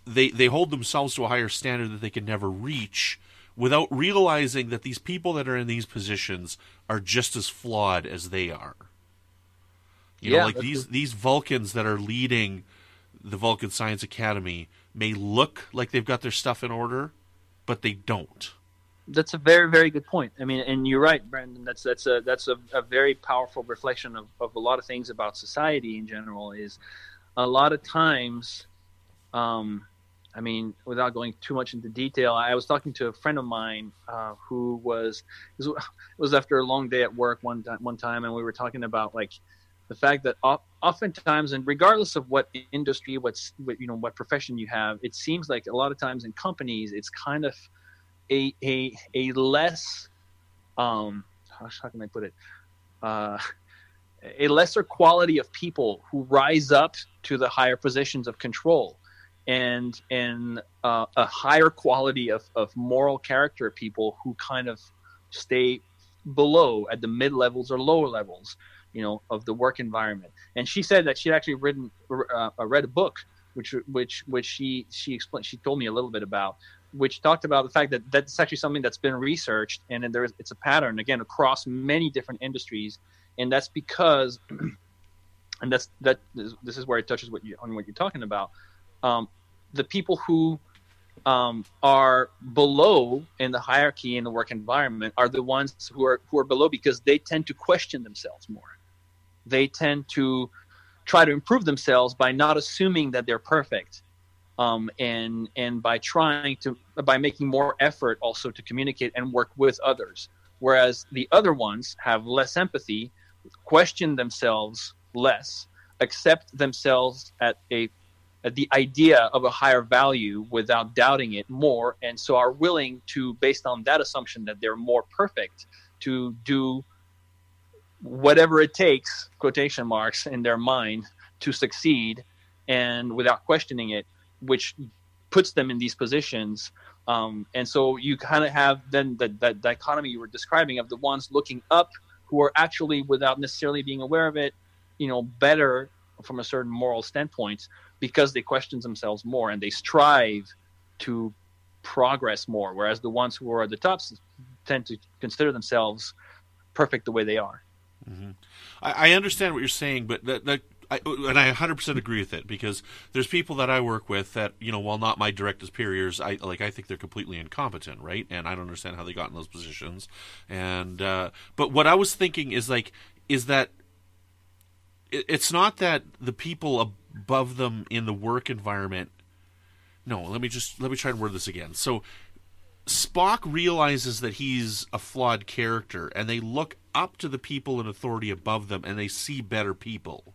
They hold themselves to a higher standard that they can never reach, without realizing that these people that are in these positions are just as flawed as they are. Like these Vulcans that are leading the Vulcan Science Academy may look like they've got their stuff in order, but they don't. That's a very, very good point. I mean, and you're right, Brandon. That's a very powerful reflection of a lot of things about society in general. Is a lot of times, without going too much into detail, I was talking to a friend of mine who it was after a long day at work one time, and we were talking about like the fact that oftentimes, and regardless of what industry, what profession you have, it seems like a lot of times in companies, it's kind of a less, how can I put it, a lesser quality of people who rise up to the higher positions of control, and a higher quality of moral character people who kind of stay below at the mid levels or lower levels, of the work environment. And she said that she'd actually read a book, which she explained. She told me a little bit about which talked about the fact that that's actually something that's been researched, and it's a pattern again across many different industries, and that's because, and this is where it touches on what you're talking about. The people who are below in the hierarchy in the work environment are the ones who are below because they tend to question themselves more. They tend to try to improve themselves by not assuming that they're perfect, and by making more effort also to communicate and work with others. Whereas the other ones have less empathy, question themselves less, accept themselves at the idea of a higher value without doubting it more, and so are willing to, based on that assumption that they're more perfect, to do whatever it takes, quotation marks, in their mind to succeed, and without questioning it, which puts them in these positions. And so you kind of have then that dichotomy you were describing of the ones looking up who are actually, without necessarily being aware of it, better from a certain moral standpoint, because they question themselves more and they strive to progress more, whereas the ones who are at the tops tend to consider themselves perfect the way they are. Mm-hmm. I understand what you're saying, but I 100% agree with it, because there's people that I work with that, while not my direct superiors, I think they're completely incompetent, right? And I don't understand how they got in those positions. And but what I was thinking is that it's not that the people above them in the work environment. No, let me try and word this again. So Spock realizes that he's a flawed character, and they look up to the people in authority above them, and they see better people.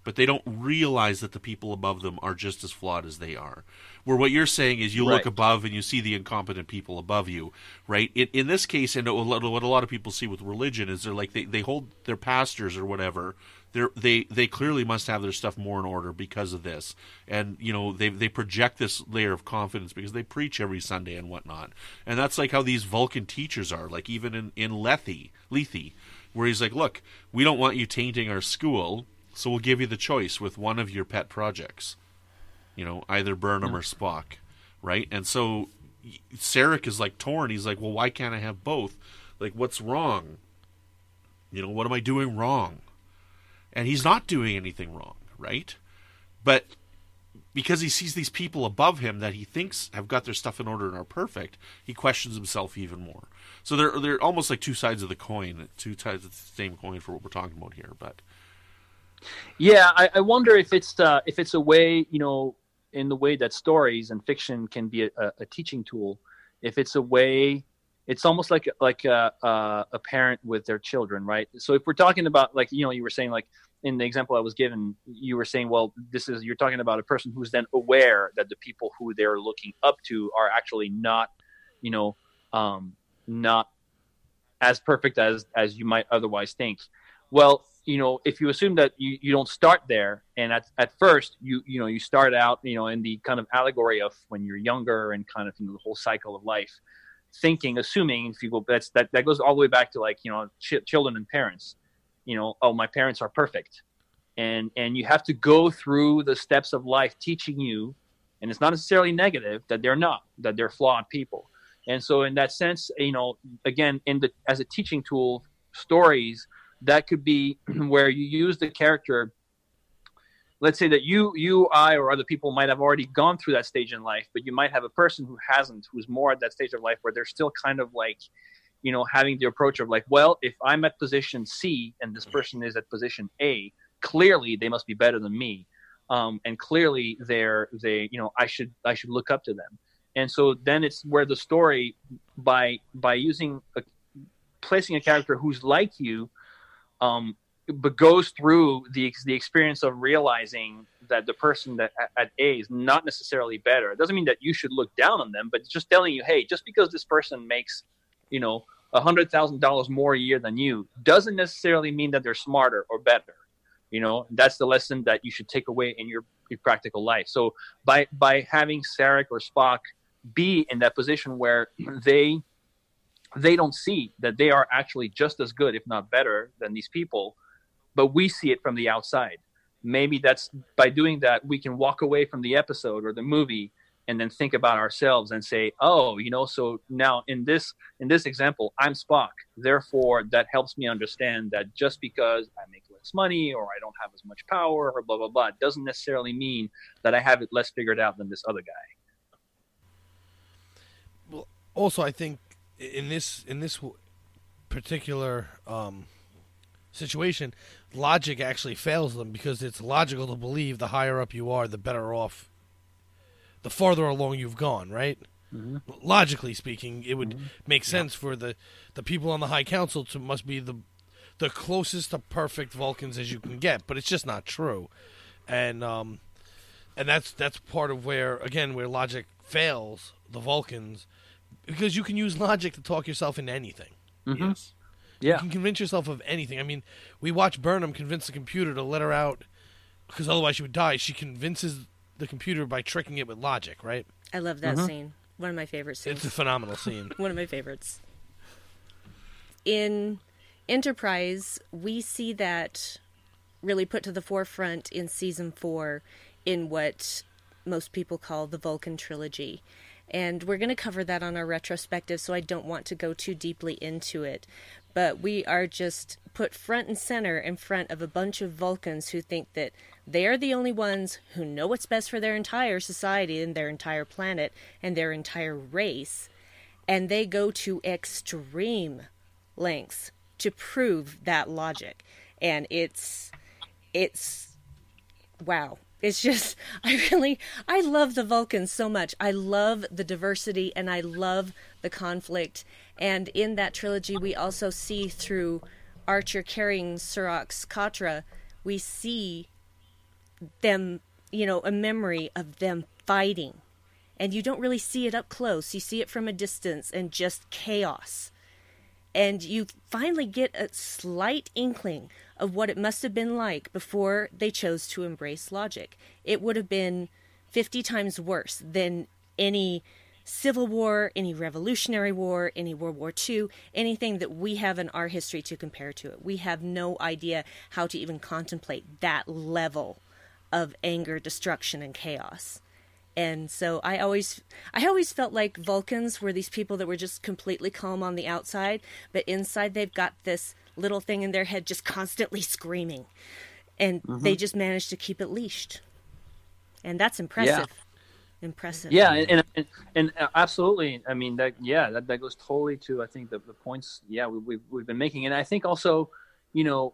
But they don't realize that the people above them are just as flawed as they are. Where what you're saying is you look above and you see the incompetent people above you, right? In this case, and what a lot of people see with religion is they hold their pastors or whatever. They clearly must have their stuff more in order because of this, and they project this layer of confidence because they preach every Sunday and whatnot. And that's like how these Vulcan teachers are, like even in Lethe, where he's like, look, we don't want you tainting our school. So we'll give you the choice with one of your pet projects, either Burnham or Spock, right? And so Sarek is like torn. He's like, well, why can't I have both? Like, what's wrong? What am I doing wrong? And he's not doing anything wrong, right? But because he sees these people above him that he thinks have got their stuff in order and are perfect, he questions himself even more. So they're almost like two sides of the coin, two sides of the same coin for what we're talking about here, but. Yeah, I wonder if it's a way, in the way that stories and fiction can be a teaching tool. If it's a way, it's almost like a parent with their children, right? So if we're talking about, you were saying, like in the example I was given, you were saying, well, you're talking about a person who's then aware that the people who they're looking up to are actually not, not as perfect as you might otherwise think. Well, if you assume that you don't start there, and at first you start out, in the kind of allegory of when you're younger and kind of the whole cycle of life, assuming if you go, that goes all the way back to children and parents, oh, my parents are perfect, and you have to go through the steps of life teaching you, and it's not necessarily negative that they're not, that they're flawed people. And so in that sense, again, as a teaching tool, stories, that could be where you use the character. Let's say that I, or other people might have already gone through that stage in life, but you might have a person who hasn't, who's more at that stage of life where they're still kind of like, having the approach of like, well, if I'm at position C and this person is at position A, clearly they must be better than me. And clearly I should look up to them. And so then it's where the story, by placing a character who's like you, but goes through the experience of realizing that the person that at A is not necessarily better. It doesn't mean that you should look down on them, but it's just telling you, hey, just because this person makes, $100,000 more a year than you, doesn't necessarily mean that they're smarter or better. That's the lesson that you should take away in your practical life. So by having Sarek or Spock be in that position where they don't see that they are actually just as good, if not better, than these people, but we see it from the outside. Maybe that's by doing that, we can walk away from the episode or the movie and then think about ourselves and say, oh, so now in this example, I'm Spock. Therefore, that helps me understand that just because I make less money or I don't have as much power or blah, blah, blah, it doesn't necessarily mean that I have it less figured out than this other guy. Well, also, I think in this particular situation, logic actually fails them, because it's logical to believe the higher up you are, the better off, the farther along you've gone, right? Mm-hmm. Logically speaking, it would make sense for the people on the High Council to must be the closest to perfect Vulcans as you can get, but it's just not true, and that's part of where logic fails the Vulcans, because you can use logic to talk yourself into anything. Mm-hmm. Yes. Yeah. You can convince yourself of anything. I mean, we watch Burnham convince the computer to let her out because otherwise she would die. She convinces the computer by tricking it with logic, right? I love that scene. One of my favorite scenes. It's a phenomenal scene. One of my favorites. In Enterprise, we see that really put to the forefront in Season 4 in what most people call the Vulcan trilogy. And we're going to cover that on our retrospective, so I don't want to go too deeply into it. But we are just put front and center in front of a bunch of Vulcans who think that they are the only ones who know what's best for their entire society and their entire planet and their entire race. And they go to extreme lengths to prove that logic. And it's wow. It's just, I love the Vulcans so much. I love the diversity and I love the conflict. And in that trilogy, we also see through Archer carrying Surak's Katra, we see them, a memory of them fighting. And you don't really see it up close. You see it from a distance and just chaos. And you finally get a slight inkling of what it must have been like before they chose to embrace logic. It would have been 50 times worse than any Civil War, any Revolutionary War, any World War II, anything that we have in our history to compare to it. We have no idea how to even contemplate that level of anger, destruction, and chaos. And so I always felt like Vulcans were these people that were just completely calm on the outside, but inside they've got this little thing in their head just constantly screaming. And they just managed to keep it leashed. And that's impressive. Yeah. Impressive. Yeah, and absolutely. I mean, that goes totally to, I think, the points, we've been making. And I think also, it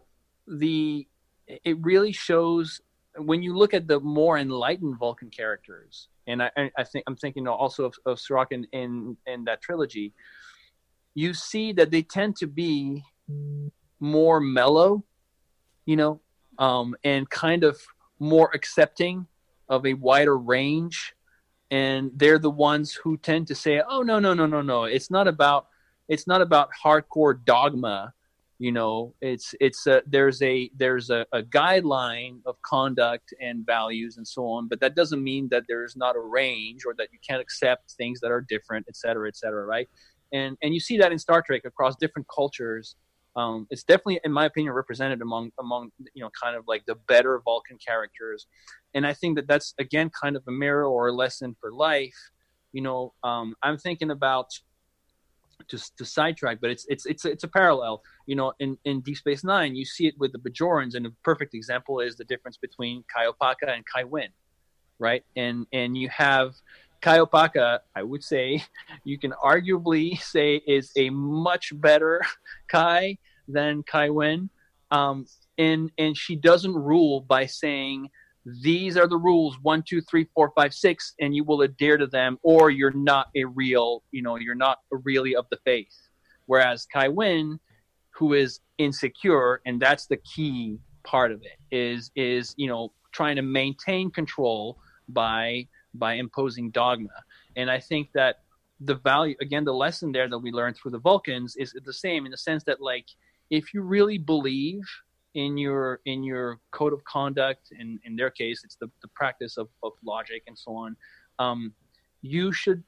really shows when you look at the more enlightened Vulcan characters, and I think I'm thinking also of Surak in that trilogy, you see that they tend to be more mellow, and kind of more accepting of a wider range. And they're the ones who tend to say, oh, no. It's not about hardcore dogma. There's a guideline of conduct and values and so on, but that doesn't mean that there's not a range or that you can't accept things that are different, et cetera, right? And you see that in Star Trek across different cultures. It's definitely, in my opinion, represented among kind of like the better Vulcan characters. And I think that that's, again, kind of a mirror or a lesson for life. I'm thinking about, to sidetrack, but it's a parallel. In Deep Space Nine, you see it with the Bajorans, and a perfect example is the difference between Kai Opaka and Kai Wynn, right? And you have Kai Opaka, I would say, you can arguably say is a much better Kai than Kai Wynn, and she doesn't rule by saying, these are the rules 1, 2, 3, 4, 5, 6, and you will adhere to them, or you're not you're not really of the faith. Whereas Kai Wynn, who is insecure, and that's the key part of it, is trying to maintain control by imposing dogma. And I think that the value, again, the lesson there that we learned through the Vulcans is the same, in the sense that, like, if you really believe in your code of conduct, in their case it's the practice of logic and so on, you should,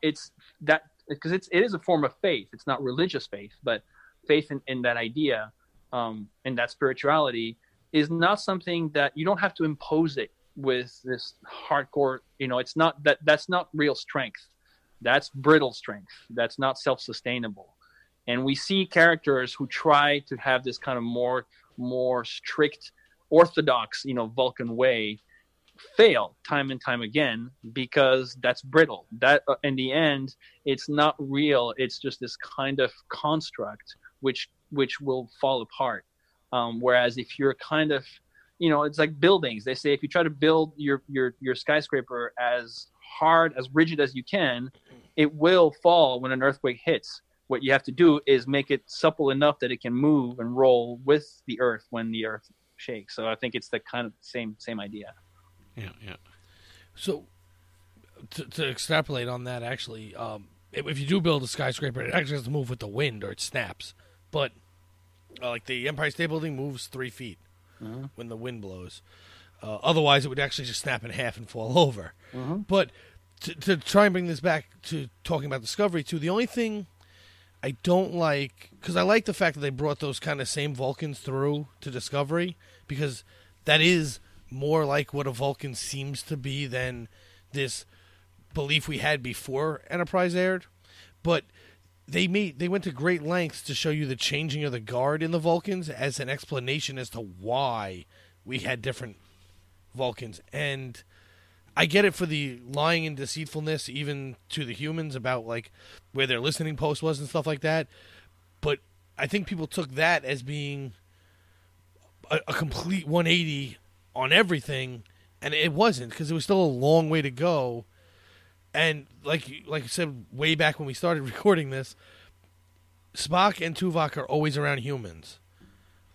it's that, because it is a form of faith. It's not religious faith, but faith in that idea, and that spirituality is not something that you don't have to impose it with this hardcore, it's not that's not real strength. That's brittle strength. That's not self-sustainable. And we see characters who try to have this kind of more strict, orthodox, Vulcan way fail time and time again because that's brittle. That in the end, it's not real. It's just this kind of construct which will fall apart. Whereas if you're kind of, it's like buildings. They say if you try to build your skyscraper as hard, as rigid as you can, it will fall when an earthquake hits. What you have to do is make it supple enough that it can move and roll with the earth when the earth shakes. So I think it's the kind of same idea. Yeah. So to extrapolate on that, actually, if you do build a skyscraper, it actually has to move with the wind or it snaps. But like the Empire State Building moves 3 feet when the wind blows. Otherwise, it would actually just snap in half and fall over. But to try and bring this back to talking about Discovery, too, the only thing I don't like, because I like the fact that they brought those kind of same Vulcans through to Discovery, because that is more like what a Vulcan seems to be than this belief we had before Enterprise aired. But they went to great lengths to show you the changing of the guard in the Vulcans as an explanation as to why we had different Vulcans. And I get it for the lying and deceitfulness even to the humans about like where their listening post was and stuff like that. But I think people took that as being a complete 180 on everything, and it wasn't, because it was still a long way to go. And like I said way back when we started recording this, Spock and Tuvok are always around humans.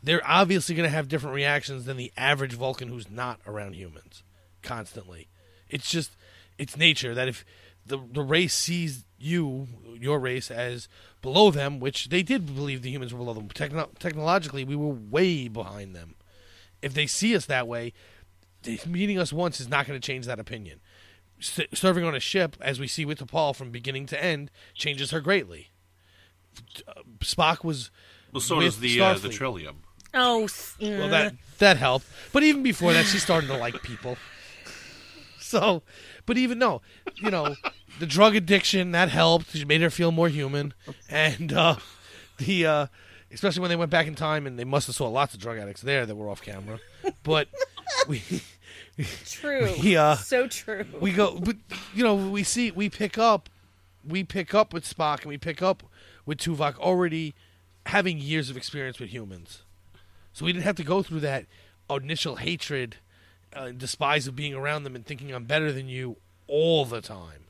They're obviously going to have different reactions than the average Vulcan who's not around humans constantly. It's just, it's nature that if the race sees your race, as below them, which they did believe the humans were below them. Technologically, we were way behind them. If they see us that way, meeting us once is not going to change that opinion. Serving on a ship, as we see with T'Pol from beginning to end, changes her greatly. Spock was so does the Trillium. Oh, well, that helped. But even before that, she's starting to like people. So, but even though, the drug addiction, that helped. She made her feel more human. And especially when they went back in time, and they must have saw lots of drug addicts there that were off camera. But true. So true. We go, but we pick up with Spock, and we pick up with Tuvok already having years of experience with humans. So we didn't have to go through that initial hatred, despise of being around them and thinking I'm better than you all the time.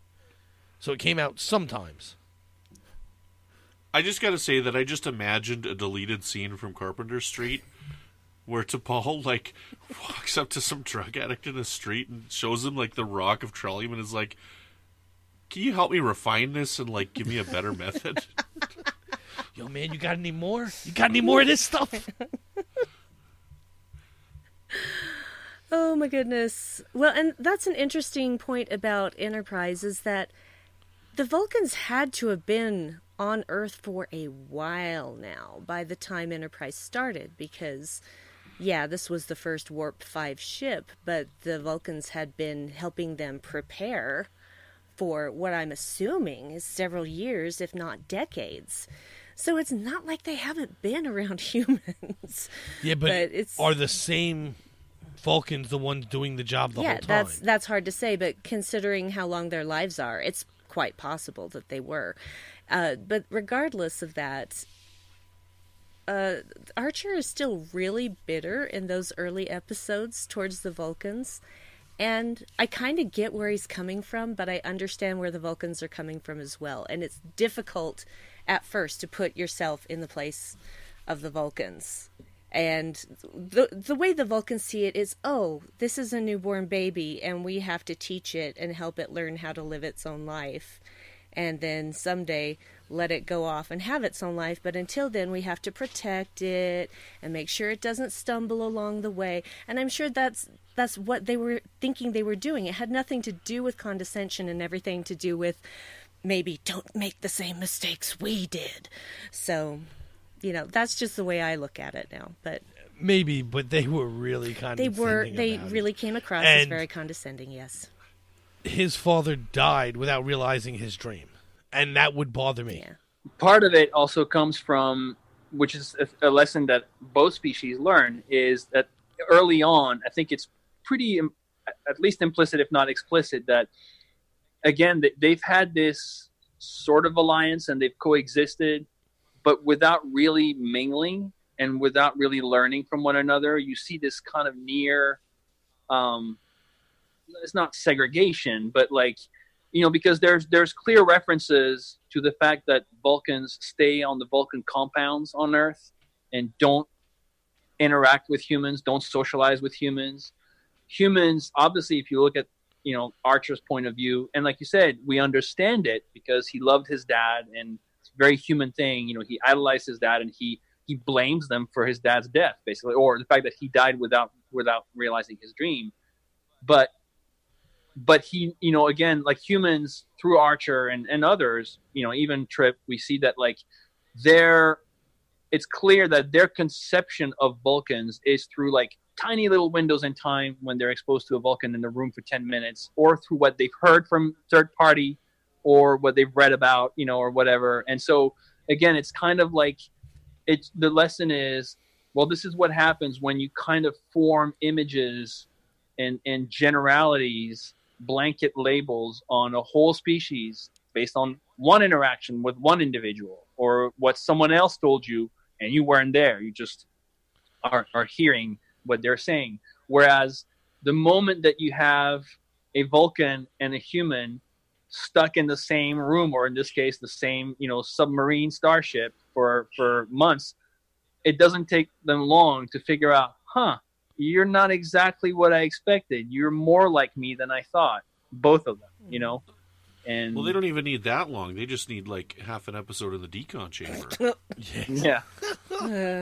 So it came out sometimes. I just got to say that I just imagined a deleted scene from Carpenter Street where T'Pol, walks up to some drug addict in the street and shows him, the rock of Trillium and is like, can you help me refine this and, give me a better method? Yo, man, you got any more? You got any more of this stuff? Oh, my goodness. Well, and that's an interesting point about Enterprise, is that the Vulcans had to have been on Earth for a while now by the time Enterprise started, because, this was the first Warp 5 ship, but the Vulcans had been helping them prepare for what I'm assuming is several years, if not decades. So it's not like they haven't been around humans. Yeah, but are the same Vulcans the ones doing the job the whole time? Yeah, that's hard to say, but considering how long their lives are, it's quite possible that they were. But regardless of that, Archer is still really bitter in those early episodes towards the Vulcans. And I kind of get where he's coming from, but I understand where the Vulcans are coming from as well. And it's difficult at first to put yourself in the place of the Vulcans. And the way the Vulcans see it is, this is a newborn baby, and we have to teach it and help it learn how to live its own life. And then someday let it go off and have its own life. But until then, we have to protect it and make sure it doesn't stumble along the way. And I'm sure that's what they were thinking they were doing. It had nothing to do with condescension and everything to do with maybe don't make the same mistakes we did. So, that's just the way I look at it now. But Maybe, but they were really condescending. They about really it. came across as And very condescending. Yes. his father died without realizing his dream, and that would bother me. Yeah. Part of it also comes from, which is a lesson that both species learn, is that early on, I think it's pretty, at least implicit, if not explicit, that, again, they've had this sort of alliance and they've coexisted, but without really mingling and without really learning from one another. You see this kind of near, it's not segregation, but like, because there's clear references to the fact that Vulcans stay on the Vulcan compounds on Earth and don't interact with humans, don't socialize with humans. Humans, obviously, if you look at, Archer's point of view, and like you said, we understand it because he loved his dad, and it's a very human thing. He idolized his dad, and he blames them for his dad's death, basically, or the fact that he died without realizing his dream. But he, again, like humans through Archer and others, even Trip, we see that like it's clear that their conception of Vulcans is through like tiny little windows in time when they're exposed to a Vulcan in the room for 10 minutes, or through what they've heard from third party or what they've read about, or whatever. And so again, it's kind of like the lesson is, well, this is what happens when you kind of form images and generalities, blanket labels on a whole species based on one interaction with one individual or what someone else told you and you weren't there. You just are hearing what they're saying. Whereas the moment that you have a Vulcan and a human stuck in the same room, or in this case, the same, submarine starship for months, it doesn't take them long to figure out, you're not exactly what I expected. You're more like me than I thought. Both of them, And well, they don't even need that long. They just need like half an episode in the decon chamber. Yeah.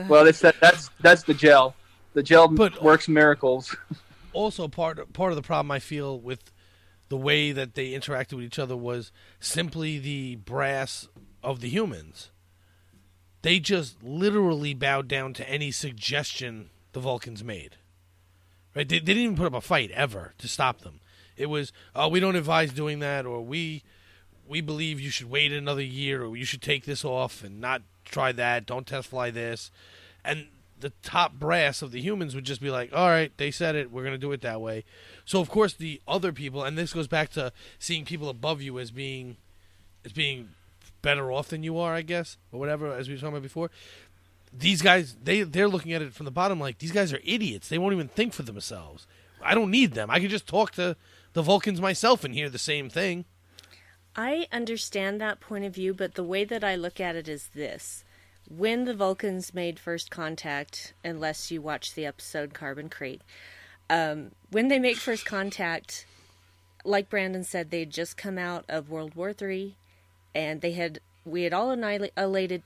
Well, that's the gel. The gel works miracles. Also, part of the problem I feel with the way that they interacted with each other was simply the brass of the humans. They just literally bowed down to any suggestion the Vulcans made. Right? They didn't even put up a fight ever to stop them. It was, we don't advise doing that, or we believe you should wait another year, or you should take this off and not try that. Don't test fly this. And the top brass of the humans would just be like, all right, they said it, we're going to do it that way. So, of course, the other people, and this goes back to seeing people above you as being better off than you are, I guess, or whatever, as we were talking about before. These guys, they're looking at it from the bottom like, these guys are idiots. They won't even think for themselves. I don't need them. I can just talk to the Vulcans myself and hear the same thing. I understand that point of view, but the way that I look at it is this. When the Vulcans made first contact, unless you watch the episode Carbon Crate, when they make first contact, like Brandon said, they'd just come out of World War III, and we had all annihilated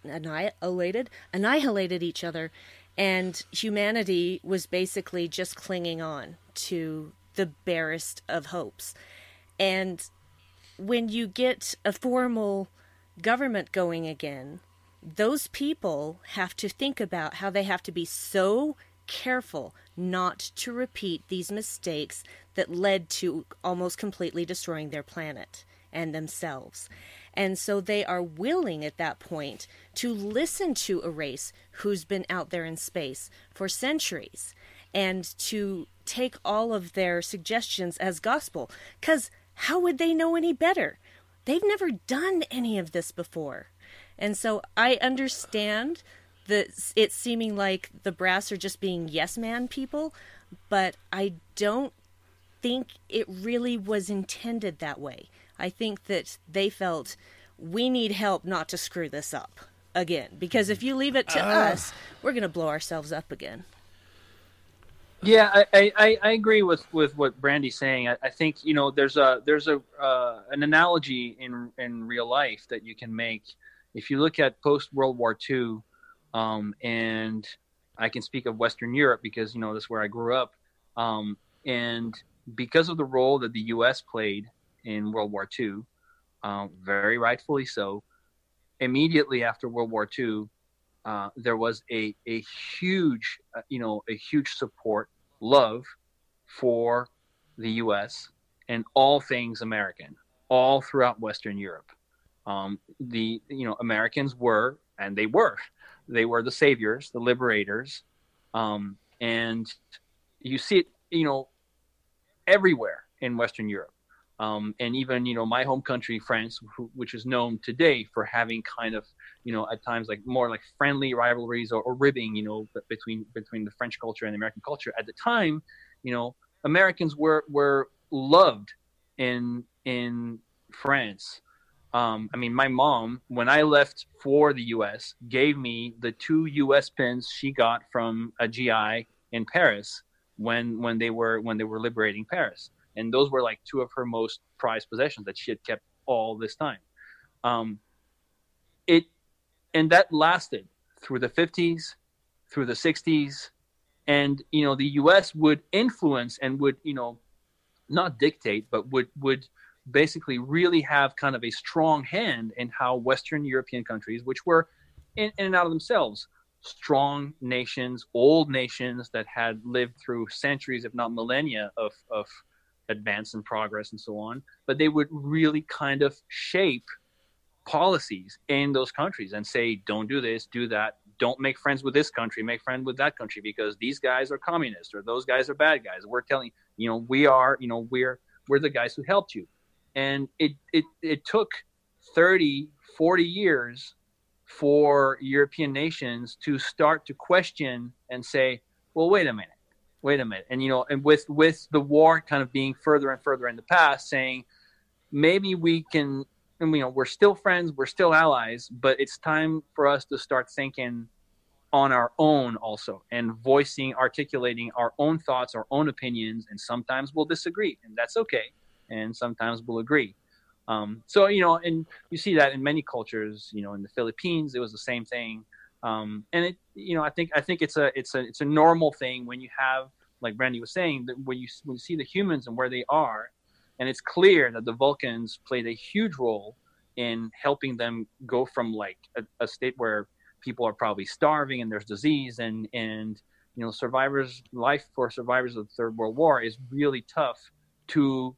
each other, and humanity was basically just clinging on to the barest of hopes. And when you get a formal government going again, those people have to think about how they have to be so careful not to repeat these mistakes that led to almost completely destroying their planet and themselves. And so they are willing at that point to listen to a race who's been out there in space for centuries and to take all of their suggestions as gospel. Because how would they know any better? They've never done any of this before. And so I understand that it's seeming like the brass are just being yes man people, but I don't think it really was intended that way. I think that they felt we need help not to screw this up again, because if you leave it to us, we're going to blow ourselves up again. Yeah, I agree with what Brandy's saying. I think there's an analogy in real life that you can make. If you look at post World War II, and I can speak of Western Europe because that's where I grew up, and because of the role that the U.S. played in World War II, very rightfully so. Immediately after World War II, there was a huge, a huge support, love for the U.S. and all things American, all throughout Western Europe. Americans were, and they were the saviors, the liberators, and you see it, everywhere in Western Europe. And even, my home country, France, which is known today for having kind of, at times like more like friendly rivalries or ribbing, between the French culture and the American culture. At the time, Americans were loved in France. My mom, when I left for the U.S., gave me the 2 U.S. pins she got from a GI in Paris when they were liberating Paris. And those were like 2 of her most prized possessions that she had kept all this time. And that lasted through the 50s, through the 60s. And, the U.S. would influence and would, not dictate, but would basically really have kind of a strong hand in how Western European countries, which were in and out of themselves, strong nations, old nations that had lived through centuries, if not millennia of advance and progress and so on, but they would really kind of shape policies in those countries and say, don't do this, do that, don't make friends with this country, make friends with that country because these guys are communists or those guys are bad guys. We're telling we're the guys who helped you. And it took 30, 40 years for European nations to start to question and say, well, wait a minute. And, and with the war kind of being further and further in the past, saying maybe we can, we're still friends, we're still allies, but it's time for us to start thinking on our own also and articulating our own thoughts, our own opinions. And sometimes we'll disagree and that's okay. And sometimes we'll agree. And you see that in many cultures, in the Philippines, it was the same thing. And it, I think it's a normal thing when you have, like Brandi was saying, that when you see the humans and where they are, and it's clear that the Vulcans played a huge role in helping them go from like a state where people are probably starving and there's disease and life for survivors of the Third World War is really tough, to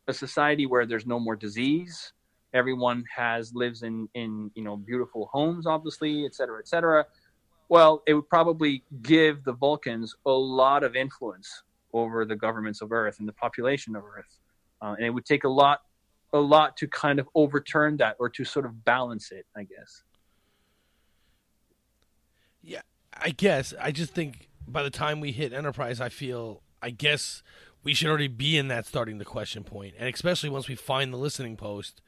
a society where there's no more disease. Everyone lives in beautiful homes, obviously, et cetera. Well, it would probably give the Vulcans a lot of influence over the governments of Earth and the population of Earth. And it would take a lot to kind of overturn that or to sort of balance it, I guess. Yeah, I guess. I just think by the time we hit Enterprise, I guess we should already be in that starting the question point. And especially once we find the listening post,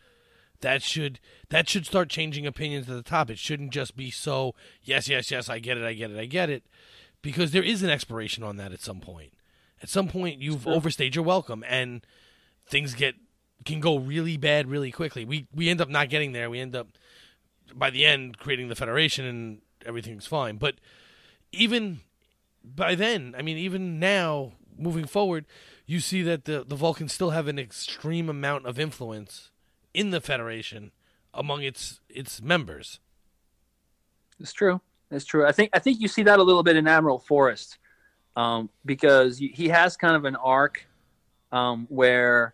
that should start changing opinions at the top. It shouldn't just be so, yes, I get it. Because there is an expiration on that at some point. At some point, you've overstayed your welcome, and things can go really bad really quickly. We end up not getting there. We end up, by the end, creating the Federation, and everything's fine. But even by then, even now, moving forward, you see that the Vulcans still have an extreme amount of influence in the Federation among its members. It's true. I think you see that a little bit in Admiral Forrest, because he has kind of an arc where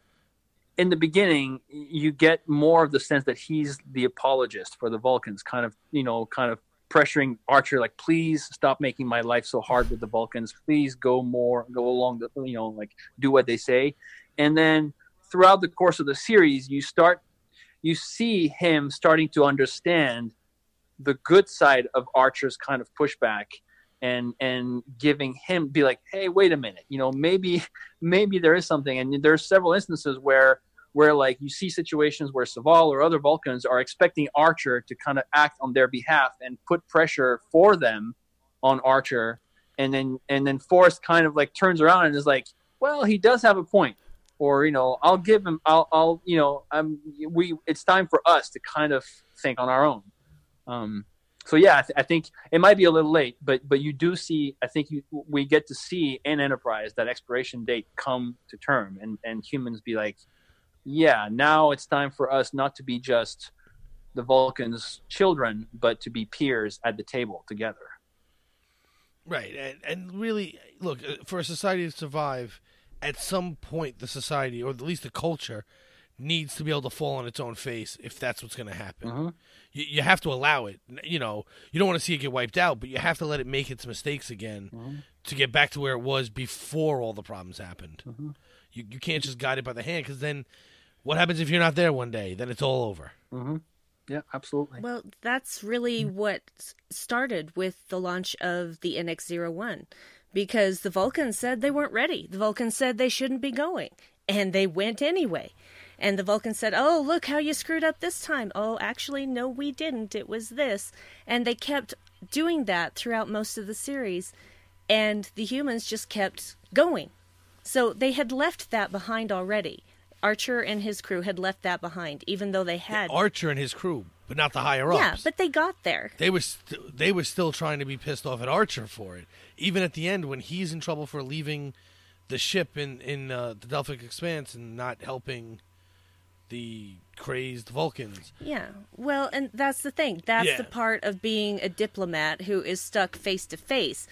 in the beginning you get more of the sense that he's the apologist for the Vulcans, kind of pressuring Archer, like, please stop making my life so hard with the Vulcans. Please go along the, do what they say. And then throughout the course of the series, you see him starting to understand the good side of Archer's kind of pushback and giving him, be like, hey, wait a minute, maybe there is something. And there are several instances where like you see situations where Saval or other Vulcans are expecting Archer to kind of act on their behalf and put pressure for them on Archer. And then Forrest kind of like turns around and is like, well, he does have a point. Or, I'll give him, it's time for us to kind of think on our own. So yeah, I think it might be a little late, but you do see, we get to see in Enterprise that expiration date come to term and humans be like, yeah, now it's time for us not to be just the Vulcans' children, but to be peers at the table together. Right, and really, look, for a society to survive, at some point the society, or at least the culture, needs to be able to fall on its own face if that's what's going to happen. Mm-hmm. You have to allow it. You know, you don't want to see it get wiped out, but you have to let it make its mistakes again to get back to where it was before all the problems happened. Mm-hmm. You can't just guide it by the hand, because then what happens if you're not there one day? Then it's all over. Mm-hmm. Yeah, absolutely. Well, that's really what started with the launch of the NX-01, because the Vulcans said they weren't ready. The Vulcans said they shouldn't be going, and they went anyway. And the Vulcans said, oh, look how you screwed up this time. Oh, actually, no, we didn't. It was this. And they kept doing that throughout most of the series, and the humans just kept going. So they had left that behind already. Archer and his crew had left that behind, even though they had... Archer and his crew, but not the higher-ups. Yeah, but they got there. They were still trying to be pissed off at Archer for it. Even at the end, when he's in trouble for leaving the ship in the Delphic Expanse and not helping the crazed Vulcans. Yeah, well, and that's the thing. That's the part of being a diplomat who is stuck face-to-face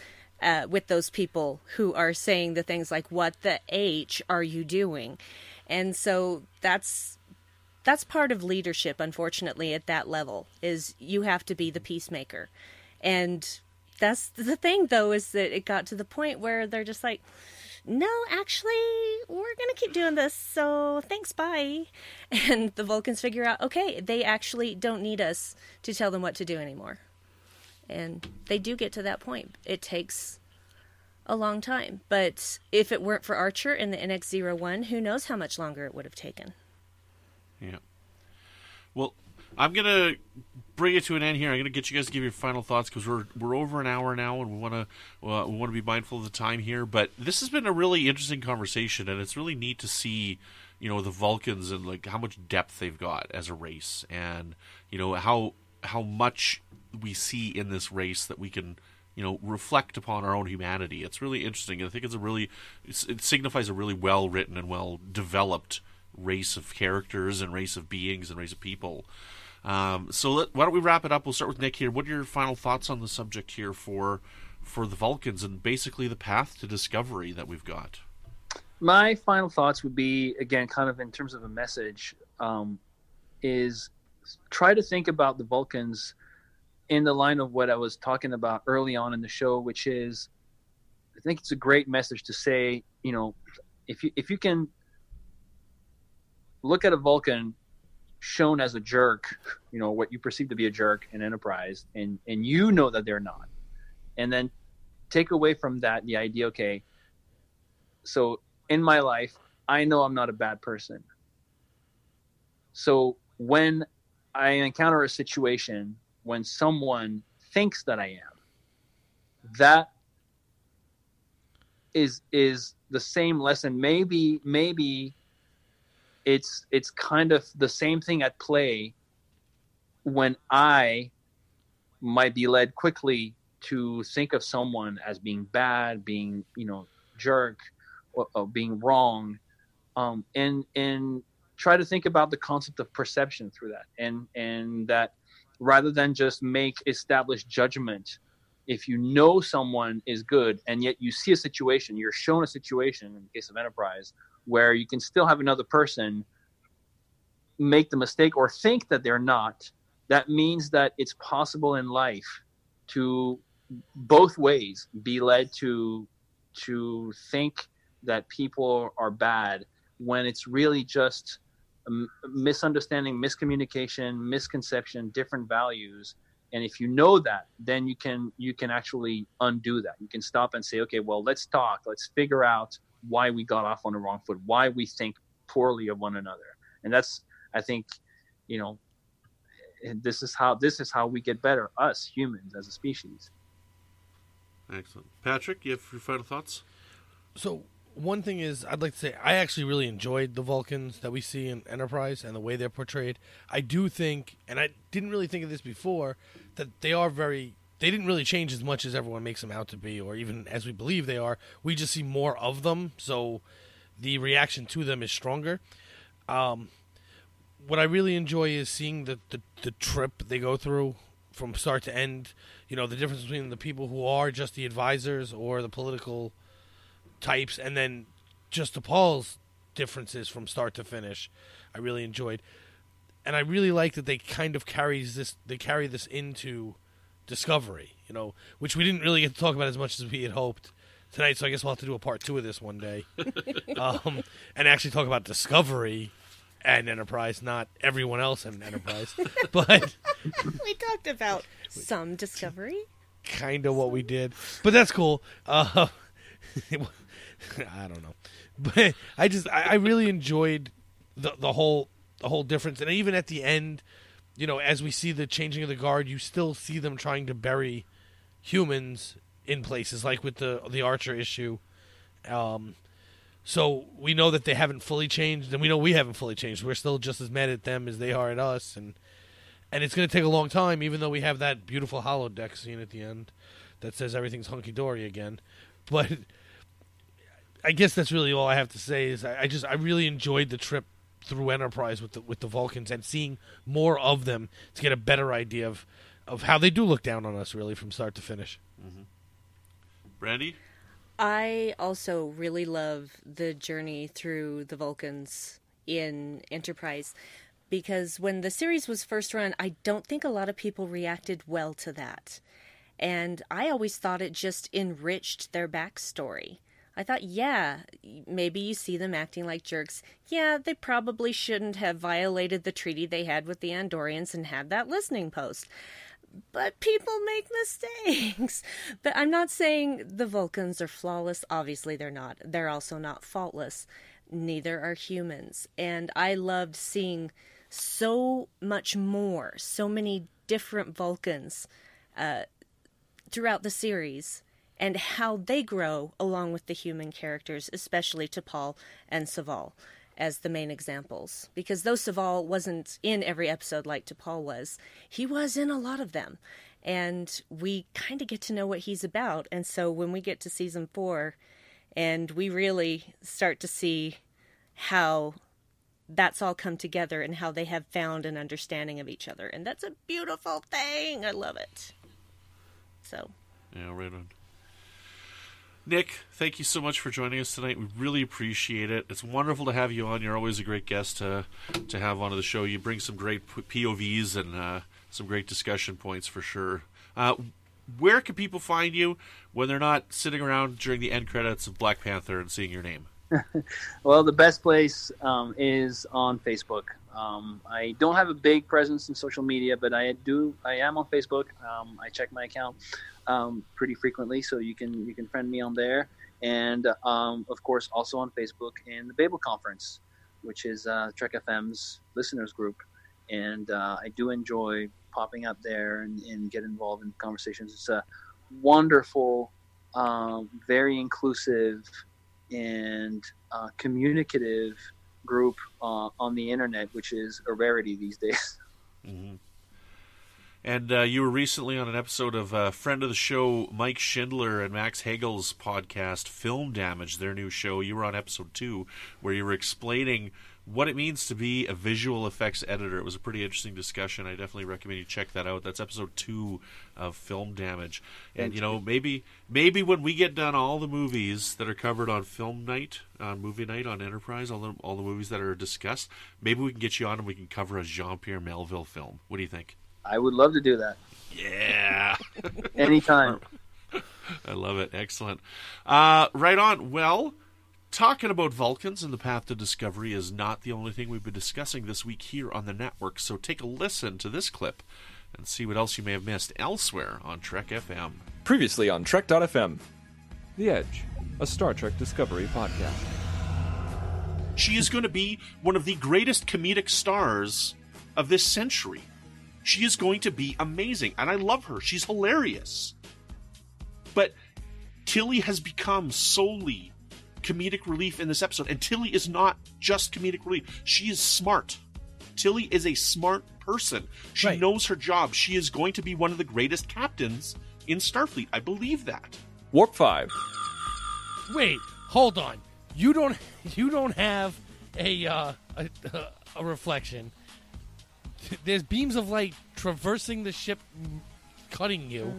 with those people who are saying the things like, what the H are you doing? And so that's part of leadership, unfortunately, at that level, is you have to be the peacemaker. And that's the thing, though, is that it got to the point where they're just like, no, actually, we're going to keep doing this, so thanks, bye. And the Vulcans figure out, okay, they actually don't need us to tell them what to do anymore. And they do get to that point. It takes a long time. But if it weren't for Archer and the NX-01, who knows how much longer it would have taken. Yeah. Well, I'm going to bring it to an end here. I'm going to get you guys to give your final thoughts, because we're over an hour now, and we want to be mindful of the time here. But this has been a really interesting conversation, and it's really neat to see, you know, the Vulcans and like how much depth they've got as a race, and you know how much we see in this race that we can, you know, reflect upon our own humanity. It's really interesting. I think it signifies a really well written and well developed race of characters and race of beings and race of people. So why don't we wrap it up? We'll start with Nick here. What are your final thoughts on the subject here for the Vulcans and basically the path to discovery that we've got? My final thoughts would be, again, kind of in terms of a message, is try to think about the Vulcans in the line of what I was talking about early on in the show, which is, I think it's a great message to say, you know, if you can look at a Vulcan shown as a jerk, you know, what you perceive to be a jerk in Enterprise, and you know that they're not, and then take away from that the idea, okay, so in my life, I know I'm not a bad person. So when I encounter a situation when someone thinks that I am, that is the same lesson. Maybe it's kind of the same thing at play when I might be led quickly to think of someone as being bad, being, you know, jerk, or being wrong, and try to think about the concept of perception through that, and that rather than just make established judgment, if you know someone is good and yet you see a situation, you're shown a situation in the case of Enterprise where you can still have another person make the mistake or think that they're not, that means that it's possible in life to both ways be led to think that people are bad when it's really just a misunderstanding, miscommunication, misconception, different values. And if you know that, then you can actually undo that. You can stop and say, okay, well, let's talk. Let's figure out why we got off on the wrong foot, why we think poorly of one another. And that's, I think, you know, this is how we get better, us humans as a species. Excellent. Patrick, you have your final thoughts? So one thing is, I'd like to say, I actually really enjoyed the Vulcans that we see in Enterprise and the way they're portrayed. I do think, and I didn't really think of this before, that they didn't really change as much as everyone makes them out to be, or even as we believe they are. We just see more of them, so the reaction to them is stronger. what I really enjoy is seeing the trip they go through from start to end. You know, the difference between the people who are just the advisors or the political types, and then just T'Pol's differences from start to finish. I really enjoyed, and I really like that they kind of carry this into Discovery. You know, which we didn't really get to talk about as much as we had hoped tonight. So I guess we'll have to do a part 2 of this one day, and actually talk about Discovery and Enterprise, not everyone else in Enterprise. But we talked about some Discovery. Kind of what we did. But that's cool. I don't know. But I really enjoyed the whole difference. And even at the end, you know, as we see the changing of the guard, you still see them trying to bury humans in places, like with the Archer issue. So we know that they haven't fully changed, and we know we haven't fully changed. We're still just as mad at them as they are at us, and it's going to take a long time, even though we have that beautiful holodeck scene at the end that says everything's hunky-dory again. But I guess that's really all I have to say. Is I really enjoyed the trip through Enterprise with the Vulcans, and seeing more of them to get a better idea of how they do look down on us, really, from start to finish. Mm-hmm. Brandi? I also really love the journey through the Vulcans in Enterprise, because when the series was first run, I don't think a lot of people reacted well to that. And I always thought it just enriched their backstory. I thought, yeah, maybe you see them acting like jerks. Yeah, they probably shouldn't have violated the treaty they had with the Andorians and had that listening post. But people make mistakes. But I'm not saying the Vulcans are flawless. Obviously, they're not. They're also not faultless. Neither are humans. And I loved seeing so much more, so many different Vulcans throughout the series, and how they grow along with the human characters, especially T'Pol and Saval as the main examples. Because though Saval wasn't in every episode like T'Pol was, he was in a lot of them. And we kind of get to know what he's about. And so when we get to season 4, and we really start to see how that's all come together and how they have found an understanding of each other. And that's a beautiful thing. I love it. So. Yeah, right on. Nick, thank you so much for joining us tonight. We really appreciate it. It's wonderful to have you on. You're always a great guest to have onto the show. You bring some great POVs and some great discussion points for sure. Where can people find you when they're not sitting around during the end credits of Black Panther and seeing your name? Well, the best place is on Facebook. I don't have a big presence in social media, but I am on Facebook. I check my account pretty frequently, so you can friend me on there. And of course, also on Facebook in the Babel Conference, which is Trek FM's listeners group. And I do enjoy popping up there and get involved in conversations. It's a wonderful, very inclusive, and communicative group on the internet, which is a rarity these days. Mm-hmm. And you were recently on an episode of friend of the show Mike Schindler and Max Hagel's podcast Film Damage, their new show. You were on episode 2 where you were explaining what it means to be a visual effects editor. It was a pretty interesting discussion. I definitely recommend you check that out. That's episode 2 of Film Damage. And, you know, maybe when we get done all the movies that are covered on Film Night, on Movie Night, on Enterprise, all the movies that are discussed, maybe we can get you on and we can cover a Jean-Pierre Melville film. What do you think? I would love to do that. Yeah. Anytime. I love it. Excellent. Right on. Well, talking about Vulcans and the path to discovery is not the only thing we've been discussing this week here on the network, so take a listen to this clip and see what else you may have missed elsewhere on Trek FM. Previously on Trek.fm. The Edge, a Star Trek Discovery podcast. She is going to be one of the greatest comedic stars of this century. She is going to be amazing, and I love her. She's hilarious. But Tilly has become solely comedic relief in this episode, and Tilly is not just comedic relief. She is smart. Tilly is a smart person. She knows her job. She is going to be one of the greatest captains in Starfleet. I believe that. Warp 5. Wait, hold on. You don't have a reflection. there's beams of light traversing the ship, cutting you.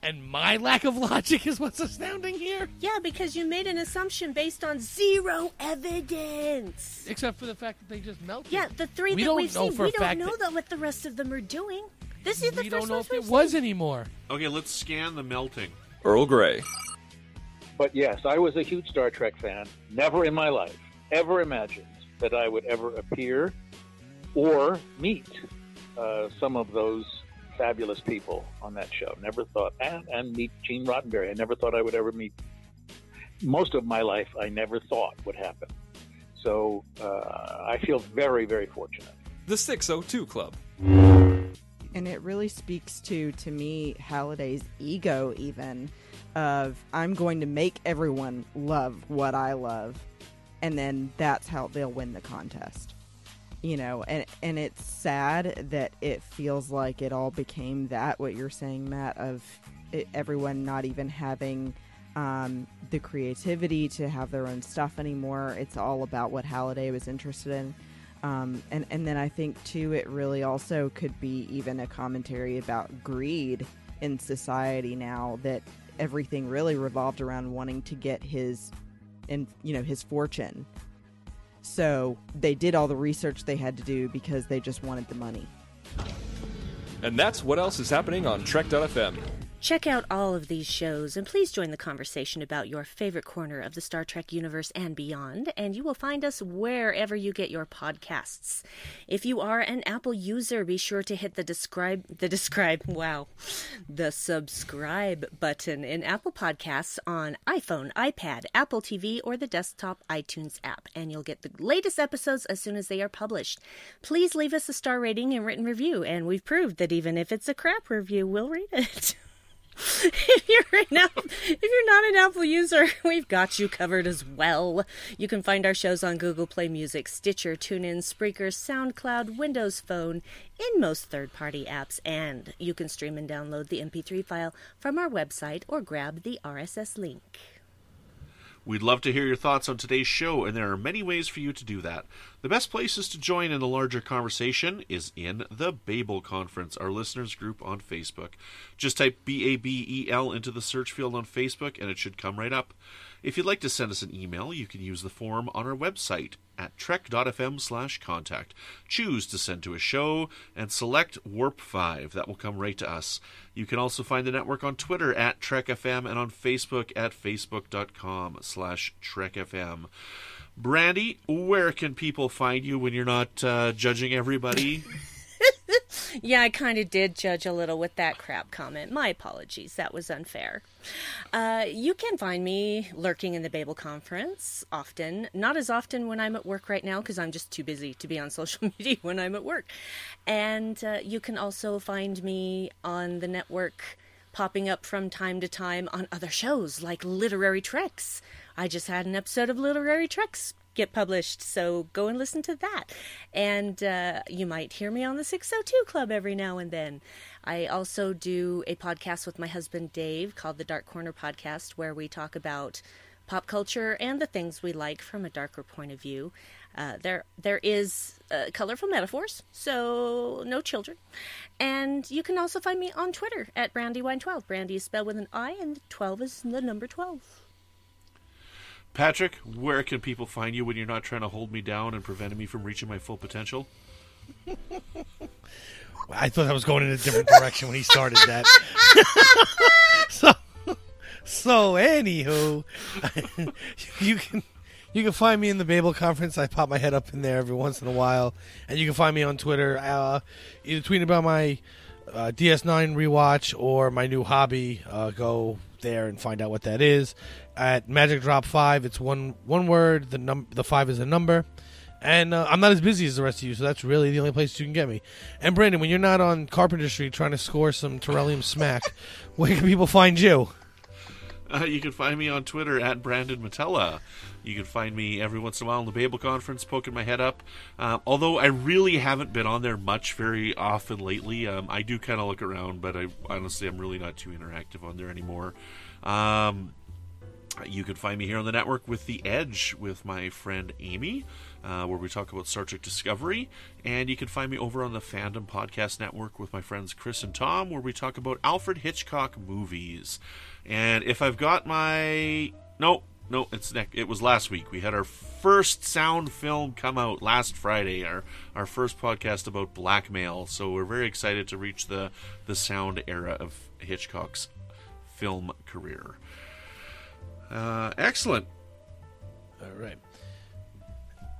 And my lack of logic is what's astounding here. Yeah, because you made an assumption based on zero evidence. Except for the fact that they just melted. Yeah, the three that we've seen, we don't know what the rest of them are doing. This is the we first don't know ones if it we've was seen. anymore. Okay, let's scan the melting. Earl Grey. But yes, I was a huge Star Trek fan. Never in my life ever imagined that I would ever appear or meet some of those fabulous people on that show. Never thought, and meet Gene Roddenberry. I never thought I would ever meet. Most of my life, I never thought would happen. So I feel very, very fortunate. The 602 Club. And it really speaks to me, Halliday's ego even, of I'm going to make everyone love what I love, and then that's how they'll win the contest. You know, and it's sad that it feels like it all became that, what you're saying, Matt, of everyone not even having the creativity to have their own stuff anymore. It's all about what Halliday was interested in. And then I think, too, it really also could be even a commentary about greed in society now, that everything really revolved around wanting to get his fortune. So they did all the research they had to do because they just wanted the money. And that's what else is happening on Trek.fm. Check out all of these shows, and please join the conversation about your favorite corner of the Star Trek universe and beyond, and you will find us wherever you get your podcasts. If you are an Apple user, be sure to hit the subscribe button in Apple Podcasts on iPhone, iPad, Apple TV, or the desktop iTunes app, and you'll get the latest episodes as soon as they are published. Please leave us a star rating and written review, and we've proved that even if it's a crap review, we'll read it. If you're not an Apple user, we've got you covered as well. You can find our shows on Google Play Music, Stitcher, TuneIn, Spreaker, SoundCloud, Windows Phone, in most third-party apps, and you can stream and download the MP3 file from our website or grab the RSS link. We'd love to hear your thoughts on today's show, and there are many ways for you to do that. The best places to join in the larger conversation is in the Babel Conference, our listeners group on Facebook. Just type BABEL into the search field on Facebook, and it should come right up. If you'd like to send us an email, you can use the form on our website at trek.fm/contact. Choose to send to a show and select Warp 5. That will come right to us. You can also find the network on Twitter at TrekFM and on Facebook at facebook.com/TrekFM. Brandi, where can people find you when you're not judging everybody? Yeah, I kind of did judge a little with that crap comment. My apologies. That was unfair. You can find me lurking in the Babel Conference often. Not as often when I'm at work right now, because I'm just too busy to be on social media when I'm at work. And you can also find me on the network popping up from time to time on other shows like Literary Treks. I just had an episode of Literary Treks get published, so go and listen to that. And you might hear me on the 602 Club every now and then. I also do a podcast with my husband Dave called the Dark Corner Podcast, where we talk about pop culture and the things we like from a darker point of view. There is colorful metaphors, so no children. And you can also find me on Twitter at BrandyWine12. Brandy is spelled with an I, and 12 is the number 12. Patrick, where can people find you when you're not trying to hold me down and preventing me from reaching my full potential? I thought I was going in a different direction when he started that. So anywho, you can find me in the Babel Conference. I pop my head up in there every once in a while, and you can find me on Twitter, either tweeting about my DS9 rewatch or my new hobby. Go there and find out what that is. At Magic Drop 5, it's one word. The 5 is a number. And I'm not as busy as the rest of you, so that's really the only place you can get me. And Brandon, when you're not on Carpenter Street trying to score some Terrellium smack, where can people find you? You can find me on Twitter at Brandon-Shea. You can find me every once in a while in the Babel Conference, poking my head up. Although I really haven't been on there much very often lately. I do kind of look around, but I'm really not too interactive on there anymore. You can find me here on the network with The Edge with my friend Amy, where we talk about Star Trek Discovery. And you can find me over on the Fandom Podcast Network with my friends Chris and Tom, where we talk about Alfred Hitchcock movies. And if I've got my... No, it was last week. We had our first sound film come out last Friday, our first podcast about blackmail. So we're very excited to reach the sound era of Hitchcock's film career. Excellent. All right.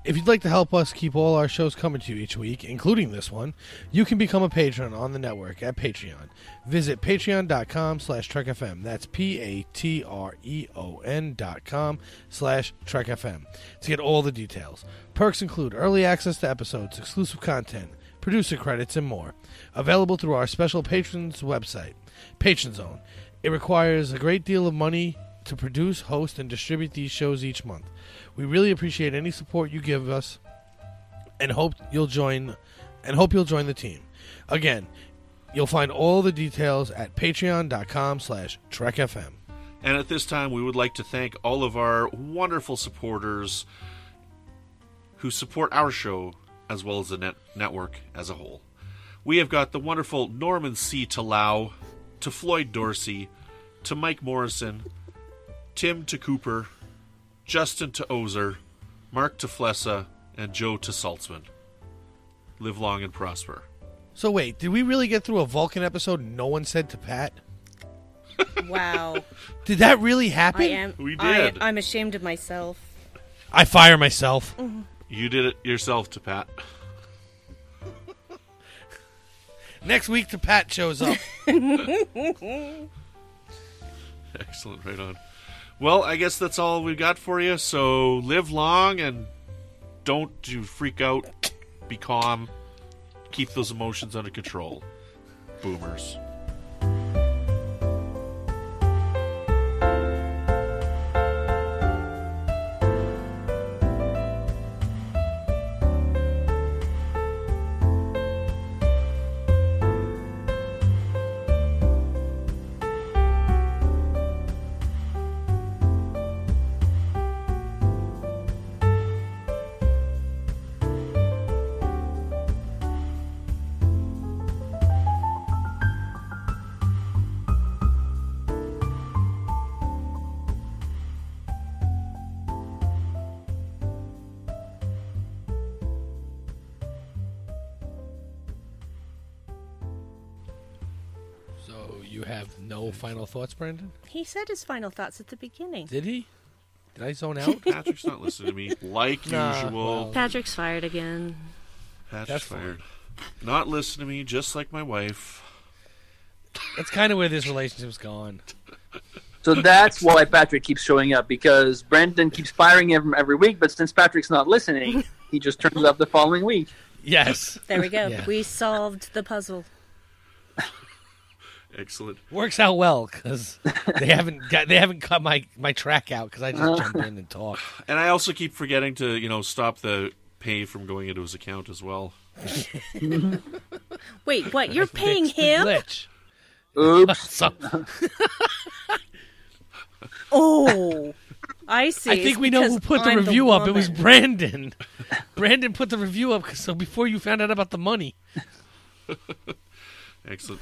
If you'd like to help us keep all our shows coming to you each week, including this one, you can become a patron on the network at Patreon. Visit patreon.com/TrekFM. That's patreon.com/TrekFM to get all the details. Perks include early access to episodes, exclusive content, producer credits, and more. Available through our special patrons website, Patron Zone. It requires a great deal of money to produce, host, and distribute these shows each month. We really appreciate any support you give us, and hope you'll join the team. Again, you'll find all the details at patreon.com/TrekFM. And at this time, we would like to thank all of our wonderful supporters who support our show as well as the network as a whole. We have got the wonderful Norman C. Talau, to Floyd Dorsey, to Mike Morrison, Tim to Cooper, Justin to Ozer, Mark to Flessa, and Joe to Saltzman. Live long and prosper. So wait, did we really get through a Vulcan episode and no one said to Pat? Wow. Did that really happen? We did. I'm ashamed of myself. I fire myself. Mm-hmm. You did it yourself to Pat. Next week, the Pat shows up. Excellent, right on. Well, I guess that's all we got for you. So live long and don't you freak out. Be calm. Keep those emotions under control. Boomers. You have no final thoughts, Brandon? He said his final thoughts at the beginning. Did he? Did I zone out? Patrick's not listening to me like usual. Well. Patrick's fired again. Patrick's fired. Not listening to me, just like my wife. That's kind of where this relationship's gone. So that's why Patrick keeps showing up, because Brandon keeps firing him every week, but since Patrick's not listening, he just turns up the following week. Yes. There we go. Yeah. We solved the puzzle. Excellent. Works out well because they haven't cut my track out because I just jump in and talk. And I also keep forgetting to stop the pay from going into his account as well. Wait, what? You're paying him? Glitch. Oops. Oh, I see. I think we know who put the review up. It was Brandon. Brandon put the review up so before you found out about the money. Excellent.